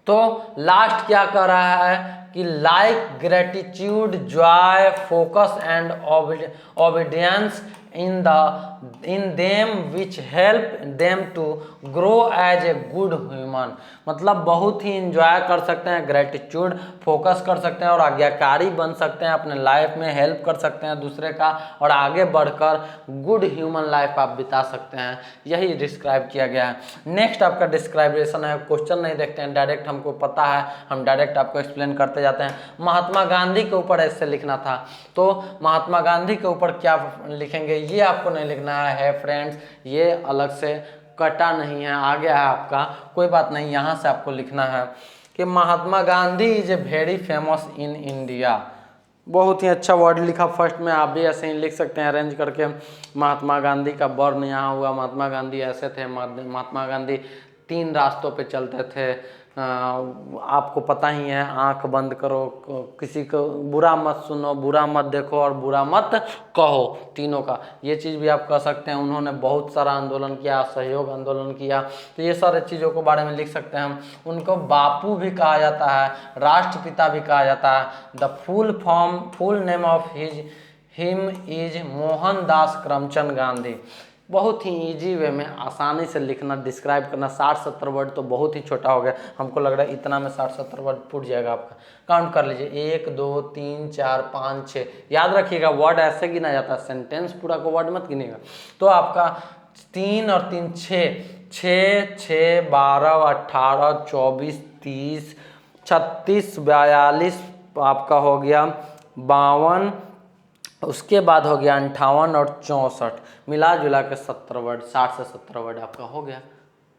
तो लास्ट क्या कह रहा है कि like gratitude, Joy, focus and obedience in them which help them to grow as a good human। मतलब बहुत ही इंजॉय कर सकते हैं, ग्रेटिट्यूड फोकस कर सकते हैं और आज्ञाकारी बन सकते हैं, अपने लाइफ में हेल्प कर सकते हैं दूसरे का, और आगे बढ़कर गुड ह्यूमन लाइफ आप बिता सकते हैं। यही डिस्क्राइब किया गया है। नेक्स्ट आपका डिस्क्राइबेशन है, क्वेश्चन नहीं देखते हैं, डायरेक्ट हमको पता है, हम डायरेक्ट आपको एक्सप्लेन करते जाते हैं। महात्मा गांधी के ऊपर ऐसे लिखना था, तो महात्मा गांधी के ऊपर क्या लिखेंगे ये आपको नहीं लिखना है फ्रेंड्स, ये अलग से कटा नहीं है, आ गया है आपका, कोई बात नहीं। यहाँ से आपको लिखना है कि Mahatma Gandhi is a very famous in India. बहुत ही अच्छा वर्ड लिखा फर्स्ट में, आप भी ऐसे ही लिख सकते हैं अरेंज करके। महात्मा गांधी का बर्न यहाँ हुआ, महात्मा गांधी ऐसे थे, महात्मा गांधी 3 रास्तों पे चलते थे। आपको पता ही है, आंख बंद करो, किसी को बुरा मत सुनो, बुरा मत देखो और बुरा मत कहो, तीनों का ये चीज़ भी आप कह सकते हैं। उन्होंने बहुत सारा आंदोलन किया, सहयोग आंदोलन किया, तो ये सारे चीज़ों के बारे में लिख सकते हैं हम। उनको बापू भी कहा जाता है, राष्ट्रपिता भी कहा जाता है। The full name of him is Mohandas Karamchand Gandhi. बहुत ही इजी वे में आसानी से लिखना, डिस्क्राइब करना। 60-70 वर्ड तो बहुत ही छोटा हो गया, हमको लग रहा है इतना में 60-70 वर्ड फूट जाएगा आपका। काउंट कर लीजिए, 1 2 3 4 5 6। याद रखिएगा वर्ड ऐसे गिना जाता है, सेंटेंस पूरा को वर्ड मत गिनेगा। तो आपका 3 और 3 6, 6 6 12 18 24 30 36 42 आपका हो गया 52, उसके बाद हो गया 58 और 64, मिला जुला के 70 वर्ड, 60 से 70 वर्ड आपका हो गया,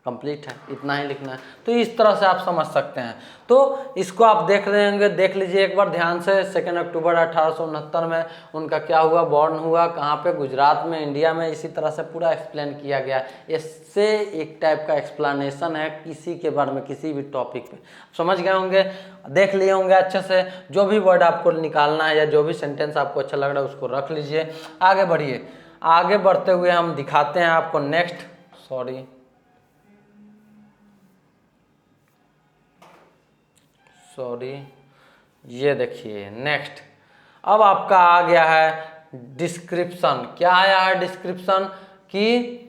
कंप्लीट है। इतना ही लिखना है, तो इस तरह से आप समझ सकते हैं। तो इसको आप देख रहे होंगे, देख लीजिए एक बार ध्यान से। 2 अक्टूबर 1869 में उनका क्या हुआ, बॉर्न हुआ, कहाँ पे, गुजरात में, इंडिया में। इसी तरह से पूरा एक्सप्लेन किया गया। इससे एक टाइप का एक्सप्लेनेशन है किसी के बारे में, किसी भी टॉपिक पे। समझ गए होंगे, देख लिए होंगे अच्छे से। जो भी वर्ड आपको निकालना है या जो भी सेंटेंस आपको अच्छा लग रहा है उसको रख लीजिए, आगे बढ़िए। आगे बढ़ते हुए हम दिखाते हैं आपको नेक्स्ट, सॉरी, ये देखिए नेक्स्ट। अब आपका आ गया है डिस्क्रिप्शन। क्या आया है डिस्क्रिप्शन कि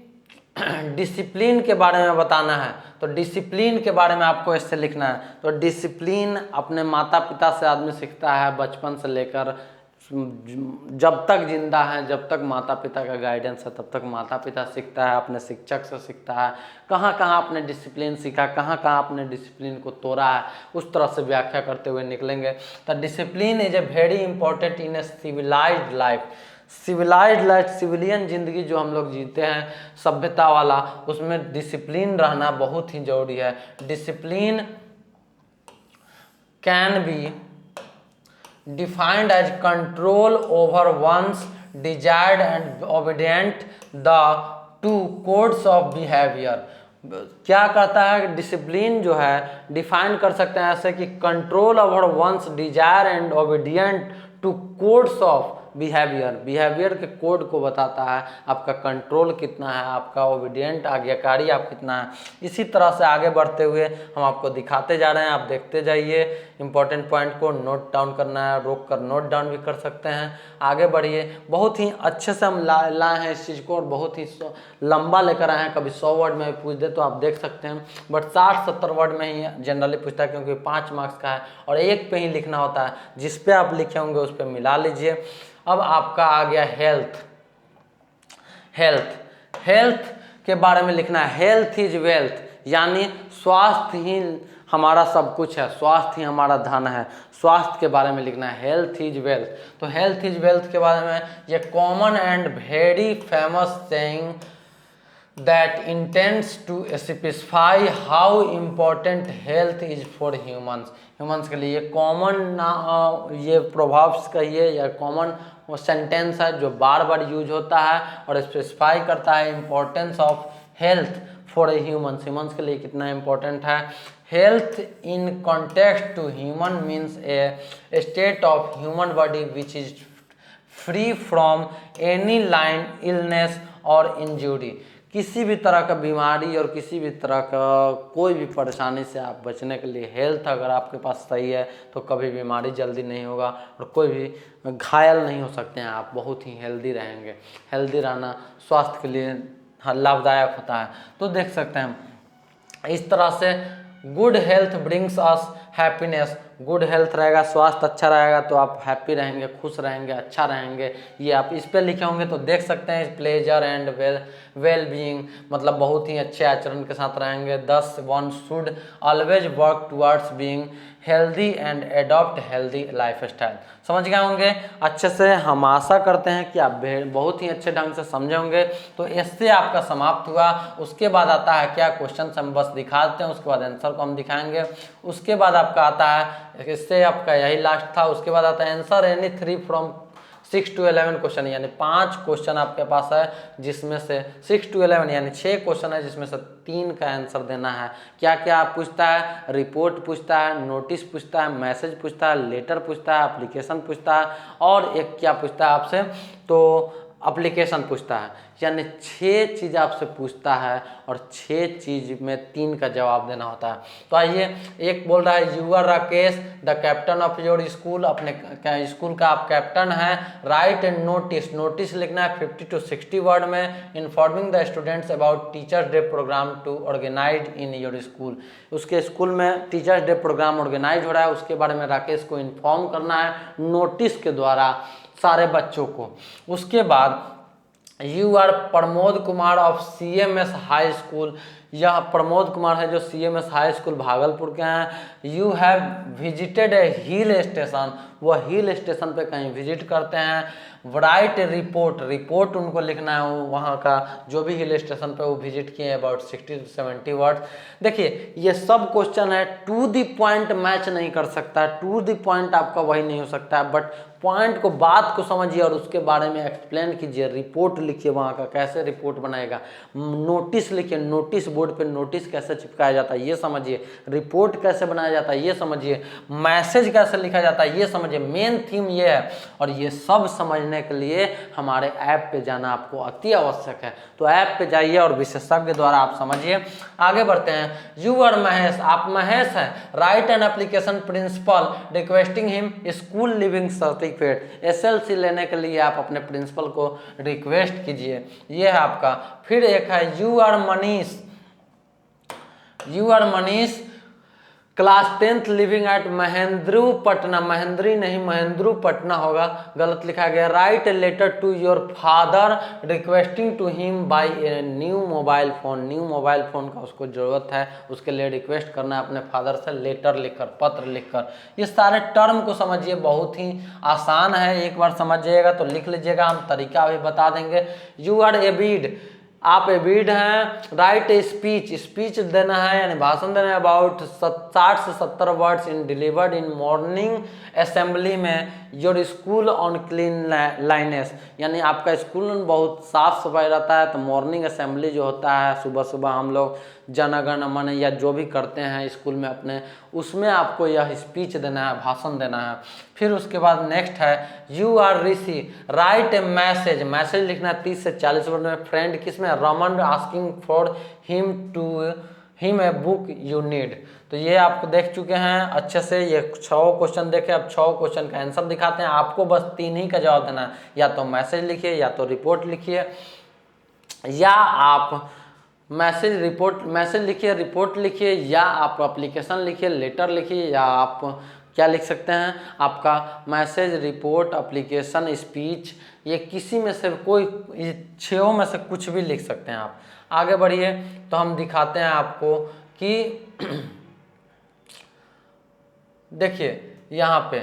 डिसिप्लिन के बारे में बताना है। तो डिसिप्लिन के बारे में आपको इससे लिखना है। तो डिसिप्लिन अपने माता पिता से आदमी सीखता है, बचपन से लेकर जब तक जिंदा है, जब तक माता पिता का गाइडेंस है तब तक माता पिता सीखता है, अपने शिक्षक से सीखता है। कहाँ कहाँ आपने डिसिप्लिन सीखा, कहाँ कहाँ आपने डिसिप्लिन को तोड़ा है, उस तरह से व्याख्या करते हुए निकलेंगे। तो discipline is a very important in a civilised life. Civilised life, civilian जिंदगी जो हम लोग जीते हैं, सभ्यता वाला, उसमें डिसिप्लिन रहना बहुत ही जरूरी है। Discipline can be defined as control over one's desired and obedient the to codes of behavior। क्या करता है, डिसिप्लिन जो है डिफाइन कर सकते हैं ऐसे कि control over one's desire and obedient to codes of behaviour के कोड को बताता है, आपका कंट्रोल कितना है, आपका ओबीडियंट आज्ञाकारी आप कितना है। इसी तरह से आगे बढ़ते हुए हम आपको दिखाते जा रहे हैं, आप देखते जाइए। इंपॉर्टेंट पॉइंट को नोट डाउन करना है, रोक कर नोट डाउन भी कर सकते हैं। आगे बढ़िए, बहुत ही अच्छे से हम लाए हैं इस चीज़ को और बहुत ही लंबा लेकर आए हैं। कभी 100 वर्ड में पूछ दे तो आप देख सकते हैं, बट 60-70 वर्ड में ही जनरली पूछता है, क्योंकि 5 मार्क्स का है और एक पे ही लिखना होता है। जिस पे आप लिखे होंगे उस पर मिला लीजिए। अब आपका आ गया हेल्थ के बारे में लिखना है। हेल्थ इज वेल्थ, यानी स्वास्थ्य ही हमारा सब कुछ है, स्वास्थ्य ही हमारा धन है। स्वास्थ्य के बारे में लिखना है, हेल्थ इज वेल्थ। तो हेल्थ इज वेल्थ के बारे में ये common and very famous saying that intends to specify how important health is for humans के लिए। कॉमन ये प्रोवर्ब्स कहिए या कॉमन वो सेंटेंस है जो बार बार यूज होता है और स्पेसिफाई करता है importance of health for humans के लिए कितना इम्पोर्टेंट है। Health in context to human means a state of human body which is free from any line illness और इंजरी। किसी भी तरह का बीमारी और किसी भी तरह का कोई भी परेशानी से आप बचने के लिए हेल्थ अगर आपके पास सही है तो कभी बीमारी जल्दी नहीं होगा और कोई भी घायल नहीं हो सकते हैं आप, बहुत ही हेल्दी रहेंगे। हेल्दी रहना स्वास्थ्य के लिए लाभदायक होता है। तो देख सकते हैं इस तरह से good health brings us happiness. Good health रहेगा, स्वास्थ्य अच्छा रहेगा तो आप हैप्पी रहेंगे, खुश रहेंगे, अच्छा रहेंगे। ये आप इस पे लिखे होंगे तो देख सकते हैं प्लेजर एंड वेल बीइंग, मतलब बहुत ही अच्छे आचरण के साथ रहेंगे। दस one should always work towards being healthy and adopt healthy life style. समझ गए होंगे अच्छे से, हम आशा करते हैं कि आप बहुत ही अच्छे ढंग से समझे होंगे। तो इससे आपका समाप्त हुआ। उसके बाद आता है क्या, क्वेश्चन हम बस दिखा देते हैं, उसके बाद आंसर को हम दिखाएंगे। उसके बाद आपका आता है, इससे आपका यही लास्ट था। उसके बाद आता है answer any 3 from 6 to 11 question, यानी 5 क्वेश्चन आपके पास है जिसमें से 6 to 11 यानी 6 क्वेश्चन है जिसमें से 3 का आंसर देना है। क्या क्या आप पूछता है, रिपोर्ट पूछता है, नोटिस पूछता है, मैसेज पूछता है, लेटर पूछता है, एप्लीकेशन पूछता है और एक क्या पूछता है आपसे, तो एप्लीकेशन पूछता है। यानी 6 चीज़ आपसे पूछता है और 6 चीज़ में 3 का जवाब देना होता है। तो आइए, एक बोल रहा है you are Rakesh the captain of your school, अपने स्कूल का आप कैप्टन हैं। राइट एंड नोटिस लिखना है 50 to 60 वर्ड में। Informing the students about teachers day programme to organise in your school. उसके स्कूल में टीचर्स डे प्रोग्राम ऑर्गेनाइज हो रहा है, उसके बारे में राकेश को इन्फॉर्म करना है नोटिस के द्वारा सारे बच्चों को। उसके बाद you are Pramod Kumar of CMS high school. यह प्रमोद कुमार है जो CMS हाई स्कूल भागलपुर के हैं। You have visited a hill station, वह हिल स्टेशन पे कहीं विजिट करते हैं। राइट रिपोर्ट उनको लिखना है वहाँ का जो भी हिल स्टेशन पे वो विजिट किए, अबाउट 60 to 70 वर्ड्स। देखिए ये सब क्वेश्चन है, टू द पॉइंट मैच नहीं कर सकता, टू द पॉइंट आपका वही नहीं हो सकता है, बट पॉइंट को, बात को समझिए और उसके बारे में एक्सप्लेन कीजिए। रिपोर्ट लिखिए वहाँ का, कैसे रिपोर्ट बनाएगा। नोटिस लिखिए, नोटिस बोर्ड पे नोटिस कैसे चिपकाया जाता है ये समझिए। रिपोर्ट कैसे बनाया जाता है ये समझिए। मैसेज कैसे लिखा जाता है ये समझिए। मेन थीम ये है और ये सब समझने के लिए हमारे ऐप पे जाना आपको अति आवश्यक है। तो ऐप पे जाइए और विशेषज्ञ द्वारा आप समझिए। आगे बढ़ते हैं। यू आर महेश, आप महेश हैं। Write an application principal requesting him school leaving certificate. SLC लेने के लिए आप अपने प्रिंसिपल को रिक्वेस्ट कीजिए, ये है आपका। फिर एक है you are Manish class 10th living at महेंद्रुपटना, Mahendri नहीं महेंद्रुपटना होगा, गलत लिखा गया। Right a letter to your father requesting to him by A new mobile phone. New mobile phone का उसको ज़रूरत है, उसके लिए रिक्वेस्ट करना है अपने फादर से, लेटर लिखकर, पत्र लिखकर। ये सारे टर्म को समझिए, बहुत ही आसान है, एक बार समझ जाइएगा तो लिख लीजिएगा, हम तरीका भी बता देंगे। यू आर एविड, आप एविड हैं। राइट ए स्पीच देना है यानी भाषण देना है अबाउट 60 से 70 words in delivered in morning assembly में योर स्कूल ऑन क्लीन लाइनेस, यानी आपका स्कूल बहुत साफ सफाई रहता है तो मॉर्निंग असेंबली जो होता है सुबह सुबह हम लोग जनगण मन या जो भी करते हैं स्कूल में अपने, उसमें आपको यह स्पीच देना है, भाषण देना है। फिर उसके बाद नेक्स्ट है you are Rishi, write a message, message लिखना है 30 से 40 वर्ड में। फ्रेंड किसमें, Raman asking for him a book you need. तो ये आपको देख चुके हैं अच्छे से, ये 6 क्वेश्चन देखे। अब 6 क्वेश्चन का आंसर दिखाते हैं, आपको बस 3 ही का जवाब देना है, या तो मैसेज लिखिए, या तो रिपोर्ट लिखिए, या आप मैसेज लिखिए, रिपोर्ट लिखिए, या आप एप्लीकेशन लिखिए, लेटर लिखिए, या आप क्या लिख सकते हैं, आपका मैसेज, रिपोर्ट, एप्लीकेशन, स्पीच, ये किसी में से कोई 6 में से कुछ भी लिख सकते हैं आप। आगे बढ़िए तो हम दिखाते हैं आपको कि देखिए यहाँ पे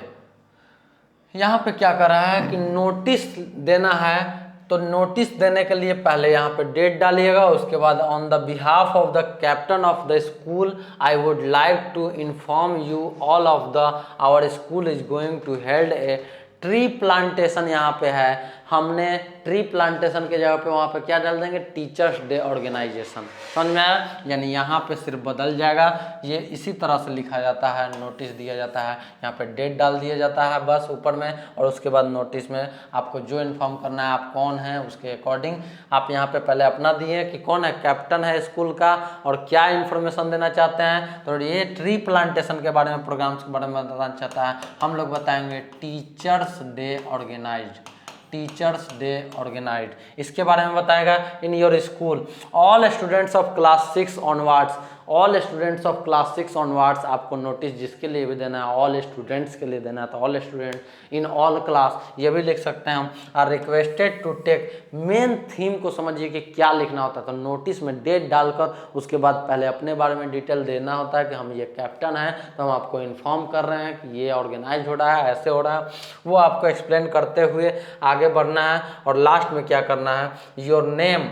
क्या कर रहा है कि नोटिस देना है। तो नोटिस देने के लिए पहले यहाँ पे डेट डालिएगा, उसके बाद on the behalf of the captain of the school I would like to inform you all of the our school is going to held a tree plantation. यहाँ पे है, हमने ट्री प्लांटेशन के जगह पे वहाँ पे क्या डाल देंगे, टीचर्स डे ऑर्गेनाइजेशन। समझ में आया, यानी यहाँ पे सिर्फ बदल जाएगा, ये इसी तरह से लिखा जाता है, नोटिस दिया जाता है, यहाँ पे डेट डाल दिया जाता है बस ऊपर में, और उसके बाद नोटिस में आपको जो इन्फॉर्म करना है, आप कौन हैं उसके अकॉर्डिंग आप यहाँ पे पहले अपना दिए कि कौन है, कैप्टन है स्कूल का, और क्या इन्फॉर्मेशन देना चाहते हैं। तो ये ट्री प्लांटेशन के बारे में, प्रोग्राम्स के बारे में बताना चाहता है, हम लोग बताएंगे teachers day organised, teachers day organised, इसके बारे में बताएगा। In your school all students of class 6 onwards, all students of class 6 onwards आपको नोटिस जिसके लिए भी देना है, ऑल स्टूडेंट्स के लिए देना है, तो all student in all class, ये भी लिख सकते हैं हम। Are requested to take, main theme को समझिए कि क्या लिखना होता है। तो नोटिस में डेट डालकर उसके बाद पहले अपने बारे में डिटेल देना होता है कि हम ये कैप्टन हैं, तो हम आपको इन्फॉर्म कर रहे हैं कि ये ऑर्गेनाइज हो रहा है, ऐसे हो रहा है, वो आपको एक्सप्लेन करते हुए आगे बढ़ना है। और लास्ट में क्या करना है, योर नेम,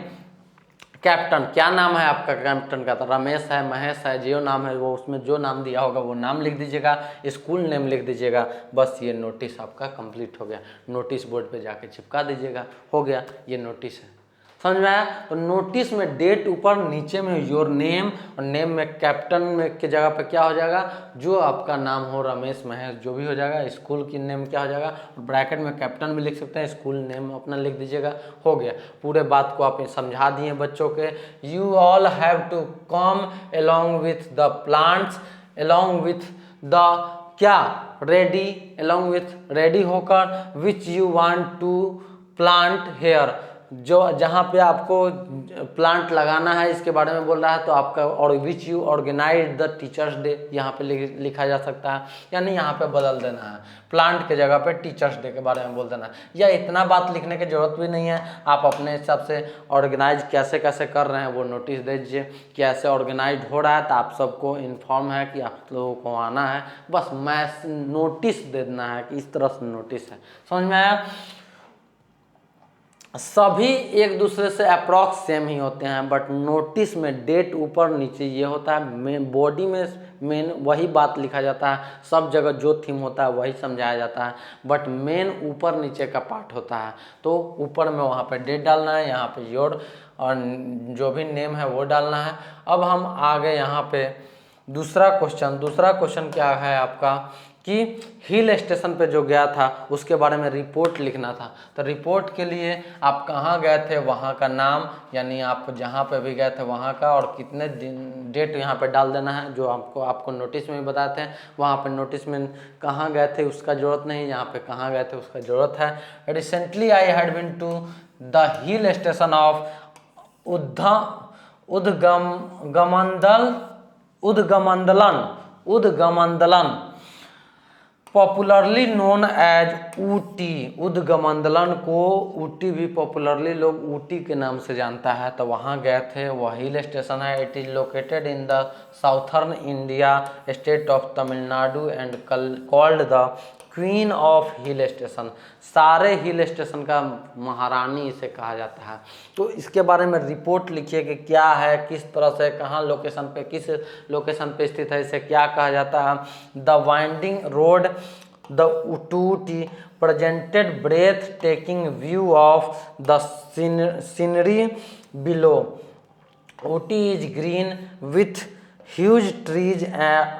कैप्टन क्या नाम है आपका कैप्टन का, तो रमेश है, महेश है, जो नाम है वो उसमें जो नाम दिया होगा वो नाम लिख दीजिएगा, स्कूल नेम लिख दीजिएगा। बस ये नोटिस आपका कंप्लीट हो गया, नोटिस बोर्ड पे जाके चिपका दीजिएगा, हो गया, ये नोटिस है। समझ में आया। तो नोटिस में डेट ऊपर, नीचे में योर नेम, और नेम में कैप्टन में के जगह पे क्या हो जाएगा, जो आपका नाम हो, रमेश महेश जो भी हो जाएगा, स्कूल की नेम क्या हो जाएगा, ब्रैकेट में कैप्टन भी लिख सकते हैं, स्कूल नेम अपना लिख दीजिएगा, हो गया। पूरे बात को आप समझा दिए बच्चों के। You all have to come along with the plants, along with the क्या, रेडी, अलोंग विथ रेडी होकर, which you want to plant here, जो जहाँ पे आपको प्लांट लगाना है इसके बारे में बोल रहा है, तो आपका और which you organise the teachers day यहाँ पे लिखा जा सकता है, यानी यहाँ पे बदल देना है, प्लांट के जगह पे टीचर्स डे के बारे में बोल देना है। या इतना बात लिखने की जरूरत भी नहीं है, आप अपने हिसाब से ऑर्गेनाइज कैसे कैसे कर रहे हैं वो नोटिस दे दीजिए कि ऐसे ऑर्गेनाइज हो रहा है, तो आप सबको इन्फॉर्म है कि आप लोगों को आना है, बस मैं नोटिस दे देना है कि इस तरह से नोटिस है। समझ में आया। सभी एक दूसरे से अप्रॉक्स सेम ही होते हैं, बट नोटिस में डेट ऊपर नीचे ये होता है, मेन बॉडी में मेन वही बात लिखा जाता है, सब जगह जो थीम होता है वही समझाया जाता है, बट मेन ऊपर नीचे का पार्ट होता है। तो ऊपर में वहाँ पे डेट डालना है, यहाँ पे योर और जो भी नेम है वो डालना है। अब हम आगे यहाँ पे दूसरा क्वेश्चन क्या है आपका कि हिल स्टेशन पे जो गया था उसके बारे में रिपोर्ट लिखना था। तो रिपोर्ट के लिए आप कहाँ गए थे वहाँ का नाम, यानी आप जहाँ पे भी गए थे वहाँ का, और कितने दिन डेट यहाँ पे डाल देना है, जो आपको नोटिस में भी बताते हैं। वहाँ पे नोटिस में कहाँ गए थे उसका ज़रूरत नहीं, यहाँ पे कहाँ गए थे उसका ज़रूरत है। Recently I had been to the hill station of Udhagamandalam popularly known as Ooty. Udhagamandalam को ऊटी भी पॉपुलरली लोग ऊटी के नाम से जानता है, तो वहाँ गए थे, वह हिल स्टेशन है। It is located in the southern India state of Tamil Nadu and called the queen of hill station. सारे हिल स्टेशन का महारानी इसे कहा जाता है। तो इसके बारे में रिपोर्ट लिखिए कि क्या है, किस तरह से, कहाँ लोकेशन पे, किस लोकेशन पे स्थित है, इसे क्या कहा जाता है। The winding road the Ooty presented breath taking view of the scenery below. Ooty is green with huge trees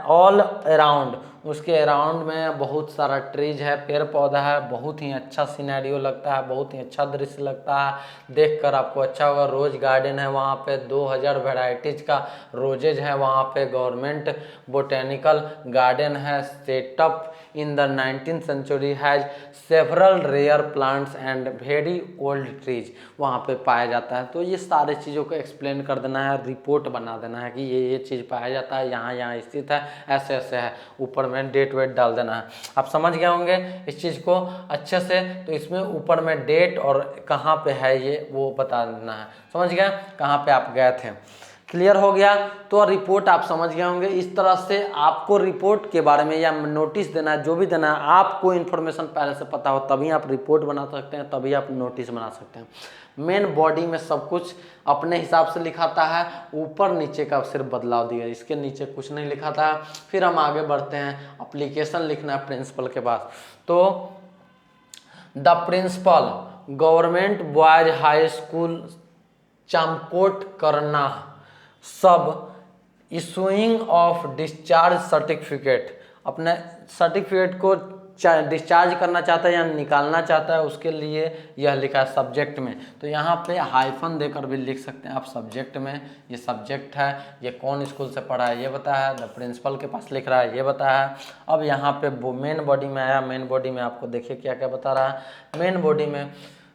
all around, उसके अराउंड में बहुत सारा ट्रीज है, पेड़ पौधा है, बहुत ही अच्छा सिनेरियो लगता है, बहुत ही अच्छा दृश्य लगता है, देखकर आपको अच्छा होगा। रोज गार्डन है वहाँ पे, 2000 वेराइटीज का रोजेज है वहाँ पे, गवर्नमेंट बोटेनिकल गार्डन है, setup in the 19th century has several rare plants and very old trees वहाँ पे पाया जाता है। तो ये सारे चीज़ों को एक्सप्लेन कर देना है, रिपोर्ट बना देना है कि ये चीज़ पाया जाता है, यहाँ यहाँ स्थित है, ऐसे ऐसे है, ऊपर में डेट वेट डाल देना है। आप समझ गए होंगे इस चीज़ को अच्छे से। तो इसमें ऊपर में डेट और कहाँ पे है ये वो बता देना है, समझ गए कहाँ पे आप गए थे। क्लियर हो गया। तो रिपोर्ट आप समझ गए होंगे। इस तरह से आपको रिपोर्ट के बारे में या नोटिस देना है, जो भी देना है, आपको इन्फॉर्मेशन पहले से पता हो तभी आप रिपोर्ट बना सकते हैं, तभी आप नोटिस बना सकते हैं। मेन बॉडी में सब कुछ अपने हिसाब से लिखाता है, ऊपर नीचे का सिर्फ बदलाव दिया, इसके नीचे कुछ नहीं लिखाता है। फिर हम आगे बढ़ते हैं, एप्लीकेशन लिखना है प्रिंसिपल के पास। तो the principal government boys high school Chamkot करना सब इशूइंग ऑफ डिस्चार्ज सर्टिफिकेट, अपने सर्टिफिकेट को डिस्चार्ज करना चाहता है या निकालना चाहता है, उसके लिए यह लिखा है सब्जेक्ट में। तो यहाँ पे हाइफन देकर भी लिख सकते हैं आप सब्जेक्ट में, ये सब्जेक्ट है, ये कौन स्कूल से पढ़ा है ये बताया है, द प्रिंसिपल के पास लिख रहा है ये बताया है। अब यहाँ पे मेन बॉडी में आया, मेन बॉडी में आपको देखिए क्या क्या बता रहा है। मेन बॉडी में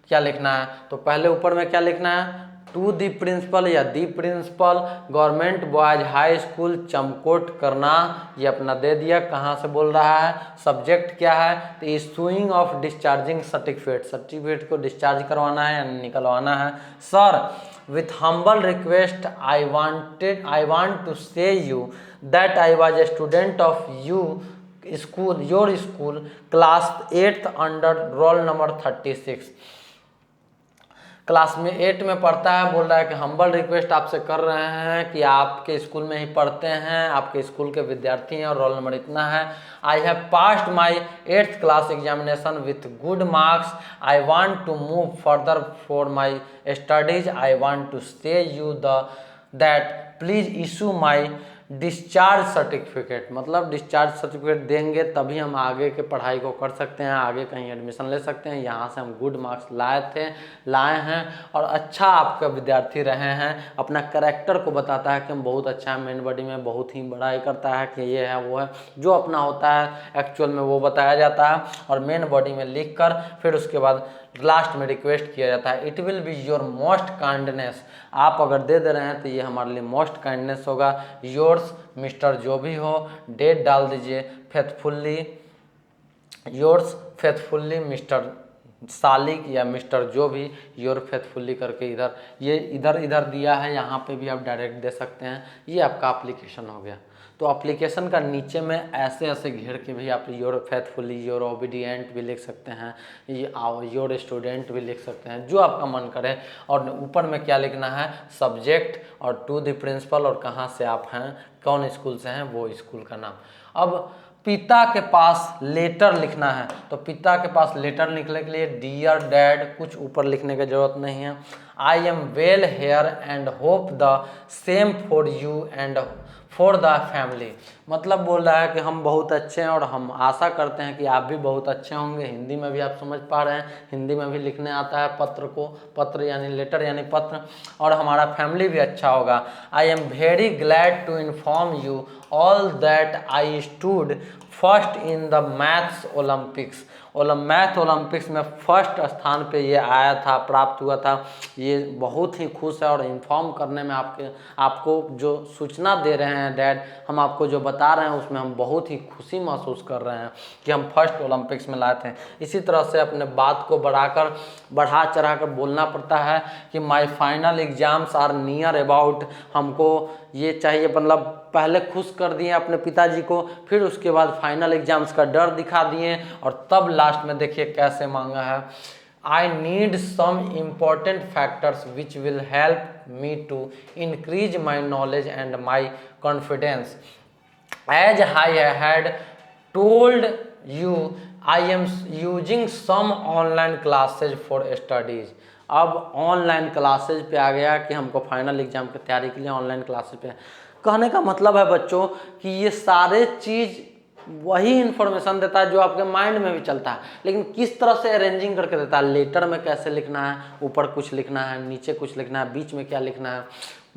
क्या लिखना है, तो पहले ऊपर में क्या लिखना है, टू दी प्रिंसिपल या the principal government boys high school Chamkot करना, ये अपना दे दिया, कहाँ से बोल रहा है, सब्जेक्ट क्या है, तो issuing of discharging certificate, certificate को डिस्चार्ज करवाना है या निकलवाना है। Sir with humble request I want to say you that I was a student of school your school class 8th under roll number 36, class में 8 में पढ़ता है। बोल रहा है कि हम्बल रिक्वेस्ट आपसे कर रहे हैं कि आपके स्कूल में ही पढ़ते हैं, आपके स्कूल के विद्यार्थी हैं और रोल नंबर इतना है। I have passed my 8th class examination with good marks, I want to move further for my studies, I want to say you that please issue my discharge certificate, मतलब डिस्चार्ज सर्टिफिकेट देंगे तभी हम आगे के पढ़ाई को कर सकते हैं, आगे कहीं एडमिशन ले सकते हैं। यहाँ से हम गुड मार्क्स लाए हैं और अच्छा आपका विद्यार्थी रहे हैं। अपना कैरेक्टर को बताता है कि हम बहुत अच्छा है, मेन बॉडी में बहुत ही बड़ाई करता है कि ये है वो है, जो अपना होता है एक्चुअल में वो बताया जाता है और मेन बॉडी में लिख कर फिर उसके बाद लास्ट में रिक्वेस्ट किया जाता है, it will be your most kindness, आप अगर दे रहे हैं तो ये हमारे लिए मोस्ट काइंडनेस होगा। योर्स मिस्टर जो भी हो, डेट डाल दीजिए, फेथफुल्ली योर्स फेथफुल्ली मिस्टर सालिक या मिस्टर जो भी, योर फेथफुल्ली करके इधर दिया है, यहाँ पे भी आप डायरेक्ट दे सकते हैं। ये आपका एप्लीकेशन हो गया। तो एप्लीकेशन का नीचे में ऐसे ऐसे घेर के भी आप योर फेथफुली, योर ओबीडियंट भी लिख सकते हैं, योर स्टूडेंट भी लिख सकते हैं, जो आपका मन करे। और ऊपर में क्या लिखना है, सब्जेक्ट और टू द प्रिंसिपल और कहाँ से आप हैं, कौन स्कूल से हैं, वो स्कूल का नाम। अब पिता के पास लेटर लिखना है, तो पिता के पास लेटर लिखने के लिए डियर डैड, कुछ ऊपर लिखने की जरूरत नहीं है। I am well hair and hope the same for you and for the family, मतलब बोल रहा है कि हम बहुत अच्छे हैं और हम आशा करते हैं कि आप भी बहुत अच्छे होंगे। हिंदी में भी आप समझ पा रहे हैं, हिंदी में भी लिखने आता है पत्र को, पत्र यानी लेटर यानी पत्र, और हमारा फैमिली भी अच्छा होगा। I am very glad to inform you all that I stood first in the maths olympics, math olympics में फर्स्ट स्थान पे ये आया था, प्राप्त हुआ था। ये बहुत ही खुश है और इन्फॉर्म करने में आपको जो सूचना दे रहे हैं डैड, हम आपको जो बता रहे हैं उसमें हम बहुत ही खुशी महसूस कर रहे हैं कि हम फर्स्ट ओलंपिक्स में लाए थे। इसी तरह से अपने बात को बढ़ा चढ़ा कर बोलना पड़ता है कि my final exams are near about, हमको ये चाहिए, मतलब पहले खुश कर दिए अपने पिताजी को, फिर उसके बाद फाइनल एग्जाम्स का डर दिखा दिए और तब लास्ट में देखिए कैसे मांगा है। I need some important factors which will help me to increase my knowledge and my confidence as I had told you I am using some online classes for studies. अब ऑनलाइन क्लासेज पे आ गया कि हमको फाइनल एग्जाम की तैयारी के लिए ऑनलाइन क्लासेज पे। कहने का मतलब है बच्चों कि ये सारे चीज़ वही इन्फॉर्मेशन देता है जो आपके माइंड में भी चलता है, लेकिन किस तरह से अरेंजिंग करके देता है। लेटर में कैसे लिखना है, ऊपर कुछ लिखना है, नीचे कुछ लिखना है, बीच में क्या लिखना है,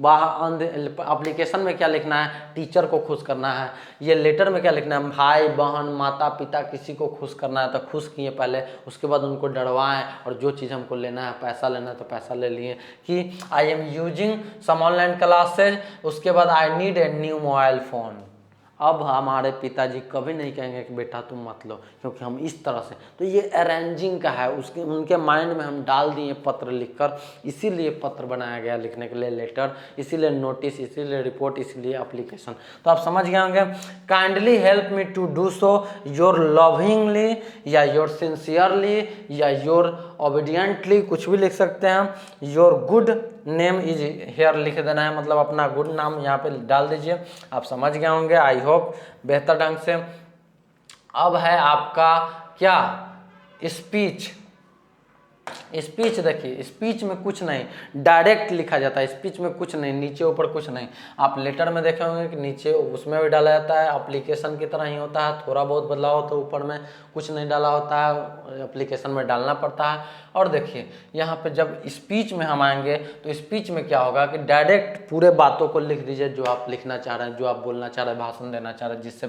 बाहर एप्लीकेशन में क्या लिखना है, टीचर को खुश करना है, ये लेटर में क्या लिखना है, भाई बहन माता पिता किसी को खुश करना है तो खुश किए पहले, उसके बाद उनको डरवाएं, और जो चीज़ हमको लेना है, पैसा लेना है तो पैसा ले लिए कि I am using some online classes, उसके बाद I need a new mobile phone. अब हमारे पिताजी कभी नहीं कहेंगे कि बेटा तुम मत लो, क्योंकि हम इस तरह से, तो ये अरेंजिंग का है, उसके उनके माइंड में हम डाल दिए पत्र लिखकर, इसीलिए पत्र बनाया गया लिखने के लिए लेटर, इसीलिए नोटिस, इसीलिए रिपोर्ट, इसीलिए एप्लीकेशन। तो आप समझ गए होंगे। Kindly help me to do so, your lovingly या योर सिंसियरली या योर ओबीडियंटली, कुछ भी लिख सकते हैं। Your good name is here लिख देना है, मतलब अपना गुड नाम यहाँ पे डाल दीजिए। आप समझ गए होंगे आई होप बेहतर ढंग से। अब है आपका क्या, स्पीच। स्पीच देखिए, स्पीच में कुछ नहीं, डायरेक्ट लिखा जाता है, स्पीच में कुछ नहीं, नीचे ऊपर कुछ नहीं। आप लेटर में देखे होंगे कि नीचे उसमें भी डाला जाता है, एप्लीकेशन की तरह ही होता है, थोड़ा बहुत बदलाव होता है, ऊपर में कुछ नहीं डाला होता है, एप्लीकेशन में डालना पड़ता है। और देखिए यहाँ पे जब स्पीच में हम आएंगे तो स्पीच में क्या होगा कि डायरेक्ट पूरे बातों को लिख दीजिए जो आप लिखना चाह रहे हैं, जो आप बोलना चाह रहे हैं, भाषण देना चाह रहे हैं, जिससे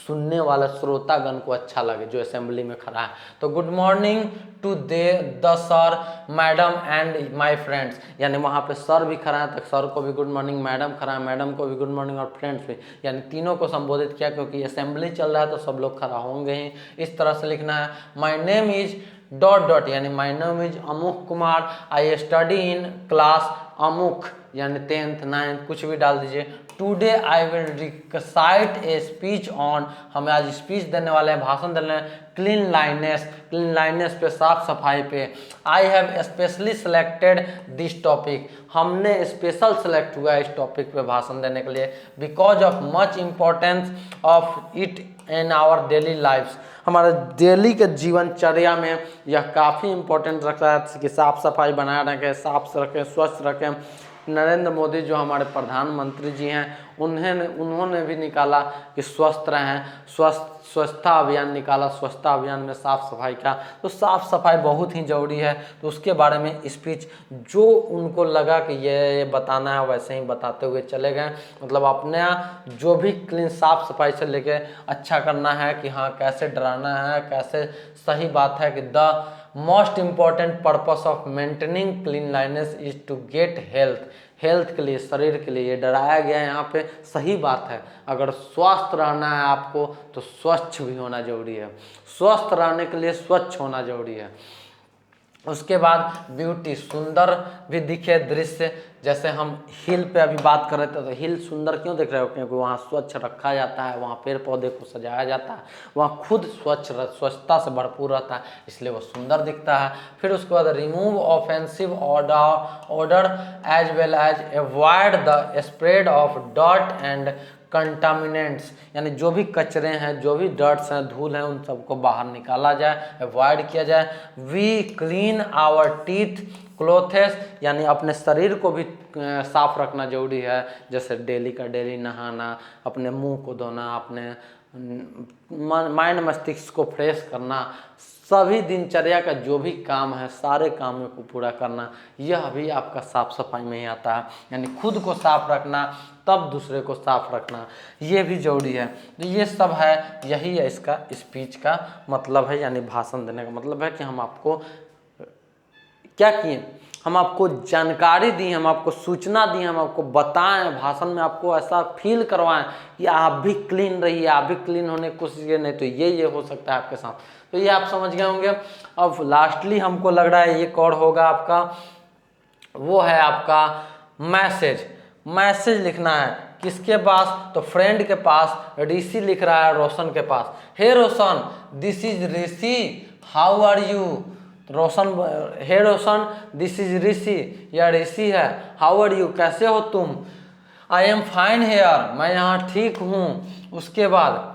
सुनने वाला श्रोतागण को अच्छा लगे जो असेंबली में खड़ा है। तो good morning to the sir madam and my friends, यानी वहाँ पे सर भी खड़ा है तो सर को भी गुड मॉर्निंग, मैडम खड़ा है मैडम को भी गुड मॉर्निंग, और फ्रेंड्स भी, यानी तीनों को संबोधित किया, क्योंकि असेंबली चल रहा है तो सब लोग खड़ा होंगे ही। इस तरह से लिखना है। My name is dot dot, यानी माय नेम इज अमुक Kumar, I study in class अमुक, यानी 10th 9th कुछ भी डाल दीजिए। Today I will recite a speech on, हमें आज स्पीच देने वाले हैं, भाषण देने हैं, क्लीन लाइनेस, क्लीन लाइनेस पे, साफ सफाई पे। I have specially selected this topic, हमने स्पेशल सेलेक्ट हुआ इस टॉपिक पे भाषण देने के लिए, because of much importance of it in our daily lifes, हमारे डेली के जीवनचर्या में यह काफ़ी इम्पोर्टेंट रखता है कि साफ़ सफाई बनाए रखें, साफ रखें, स्वच्छ रखें। नरेंद्र मोदी जो हमारे प्रधानमंत्री जी हैं उन्होंने भी निकाला कि स्वस्थ रहें, स्वच्छता अभियान निकाला, स्वच्छता अभियान में साफ़ सफाई का, तो साफ़ सफाई बहुत ही ज़रूरी है। तो उसके बारे में स्पीच जो उनको लगा कि ये बताना है वैसे ही बताते हुए चले गए, मतलब अपने जो भी क्लीन साफ़ सफाई से लेके अच्छा करना है कि हाँ कैसे डराना है, कैसे सही बात है कि the most important purpose of maintaining cleanliness is to get health, health के लिए, शरीर के लिए ये डराया गया है यहाँ पे। सही बात है, अगर स्वस्थ रहना है आपको तो स्वच्छ भी होना जरूरी है, स्वस्थ रहने के लिए स्वच्छ होना जरूरी है। उसके बाद ब्यूटी, सुंदर भी दिखे दृश्य, जैसे हम हिल पे अभी बात कर रहे थे, तो हिल सुंदर क्यों दिख रहे हो, क्योंकि वहाँ स्वच्छ रखा जाता है, वहाँ पेड़ पौधे को सजाया जाता है, वहाँ खुद स्वच्छता से भरपूर रहता है, इसलिए वो सुंदर दिखता है। फिर उसके बाद remove offensive odour as well as avoid the spread of dirt and contaminants, यानी जो भी कचरे हैं, जो भी डर्ट्स हैं, धूल हैं, उन सबको बाहर निकाला जाए, अवॉइड किया जाए। We clean our teeth clothes, यानी अपने शरीर को भी साफ रखना जरूरी है, जैसे डेली का डेली नहाना, अपने मुंह को धोना, अपने माइंड मस्तिष्क को फ्रेश करना, सभी दिनचर्या का जो भी काम है सारे कामों को पूरा करना, यह भी आपका साफ सफाई में ही आता है। यानी खुद को साफ रखना तब दूसरे को साफ रखना, ये भी जरूरी है। तो ये सब है, यही है इसका स्पीच का मतलब है, यानी भाषण देने का मतलब है कि हम आपको क्या किए, हम आपको जानकारी दी, हम आपको सूचना दी, हम आपको बताएं, भाषण में आपको ऐसा फील करवाएं कि आप भी क्लीन रहिए, आप भी क्लीन होने की कोशिश कीजिए, नहीं तो ये हो सकता है आपके साथ। तो ये आप समझ गए होंगे। अब लास्टली हमको लग रहा है एक और होगा आपका, वो है आपका मैसेज। मैसेज लिखना है किसके पास, तो फ्रेंड के पास। ऋषि लिख रहा है रोशन के पास, hey Roshan this is Rishi, how are you. Roshan, hey Roshan this is Rishi, यह ऋषि है, हाउ आर यू कैसे हो तुम। आई एम फाइन हेयर, मैं यहाँ ठीक हूँ। उसके बाद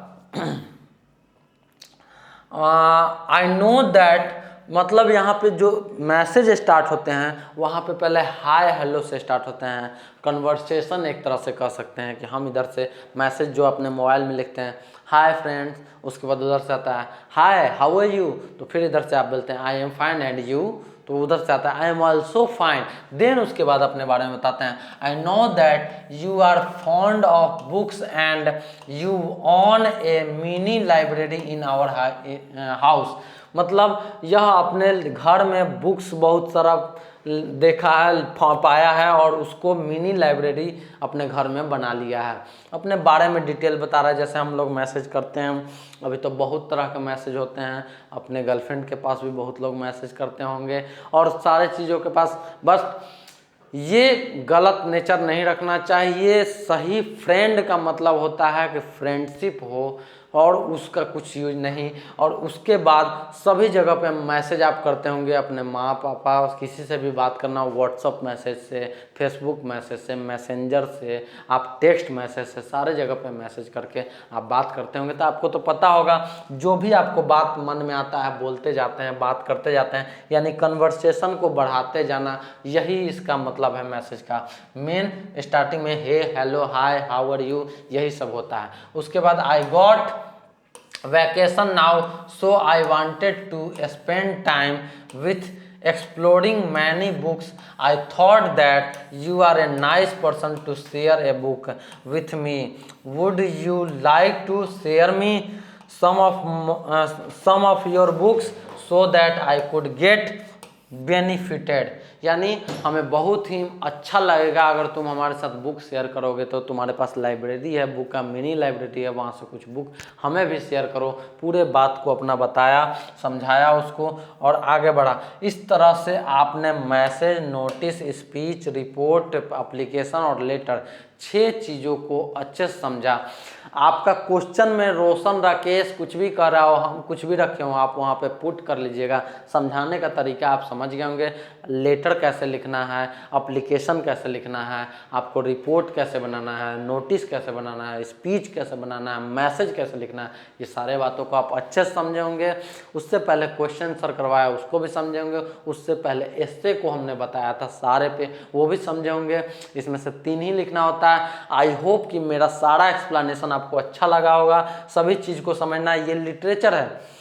आई नो दैट मतलब यहाँ पे जो मैसेज स्टार्ट होते हैं वहाँ पे पहले हाय हेलो से स्टार्ट होते हैं। कन्वर्सेशन एक तरह से कह सकते हैं कि हम इधर से मैसेज जो अपने मोबाइल में लिखते हैं हाय फ्रेंड्स, उसके बाद उधर से आता है हाय हाउ आर यू, तो फिर इधर से आप बोलते हैं I am fine and you, तो उधर से आता है I am also fine. Then उसके बाद अपने बारे में बताते हैं I know that you are fond of books and you own a mini library in our house. मतलब यह अपने घर में बुक्स बहुत सारा देखा है, पाया है और उसको मिनी लाइब्रेरी अपने घर में बना लिया है। अपने बारे में डिटेल बता रहा है, जैसे हम लोग मैसेज करते हैं, अभी तो बहुत तरह के मैसेज होते हैं, अपने गर्लफ्रेंड के पास भी बहुत लोग मैसेज करते होंगे और सारे चीज़ों के पास। बस ये गलत नेचर नहीं रखना चाहिए। सही फ्रेंड का मतलब होता है कि फ्रेंडशिप हो और उसका कुछ यूज नहीं। और उसके बाद सभी जगह पे मैसेज आप करते होंगे अपने माँ पापा, किसी से भी बात करना हो व्हाट्सअप मैसेज से, फेसबुक मैसेज से, मैसेंजर से, आप टेक्स्ट मैसेज से, सारे जगह पे मैसेज करके आप बात करते होंगे। तो आपको तो पता होगा जो भी आपको बात मन में आता है बोलते जाते हैं, बात करते जाते हैं, यानी कन्वर्सेशन को बढ़ाते जाना, यही इसका मतलब है मैसेज का। मेन स्टार्टिंग में hey hello hi how are you यही सब होता है। उसके बाद I got vacation now, so I wanted to spend time with exploring many books. I thought that you are a nice person to share a book with me. Would you like to share me some of your books so that I could get benefited. यानी हमें बहुत ही अच्छा लगेगा अगर तुम हमारे साथ बुक शेयर करोगे। तो तुम्हारे पास लाइब्रेरी है, बुक का मिनी लाइब्रेरी है, वहाँ से कुछ बुक हमें भी शेयर करो। पूरे बात को अपना बताया, समझाया उसको और आगे बढ़ा। इस तरह से आपने message, notice, speech, report, application और लेटर 6 चीज़ों को अच्छे से समझा। आपका क्वेश्चन में रोशन राकेश कुछ भी कर रहा हो, हम कुछ भी रखे हो, आप वहाँ पे पुट कर लीजिएगा। समझाने का तरीका आप समझ गए होंगे। लेटर कैसे लिखना है, एप्लीकेशन कैसे लिखना है, आपको रिपोर्ट कैसे बनाना है, नोटिस कैसे बनाना है, स्पीच कैसे बनाना है, मैसेज कैसे लिखना है, ये सारे बातों को आप अच्छे से समझे होंगे। उससे पहले क्वेश्चन सर करवाया उसको भी समझे होंगे। उससे पहले एस्से को हमने बताया था सारे पे, वो भी समझे होंगे। इसमें से 3 ही लिखना होता है। आई होप कि मेरा सारा एक्सप्लेनेशन आपको अच्छा लगा होगा। सभी चीज़ को समझना, ये लिटरेचर है।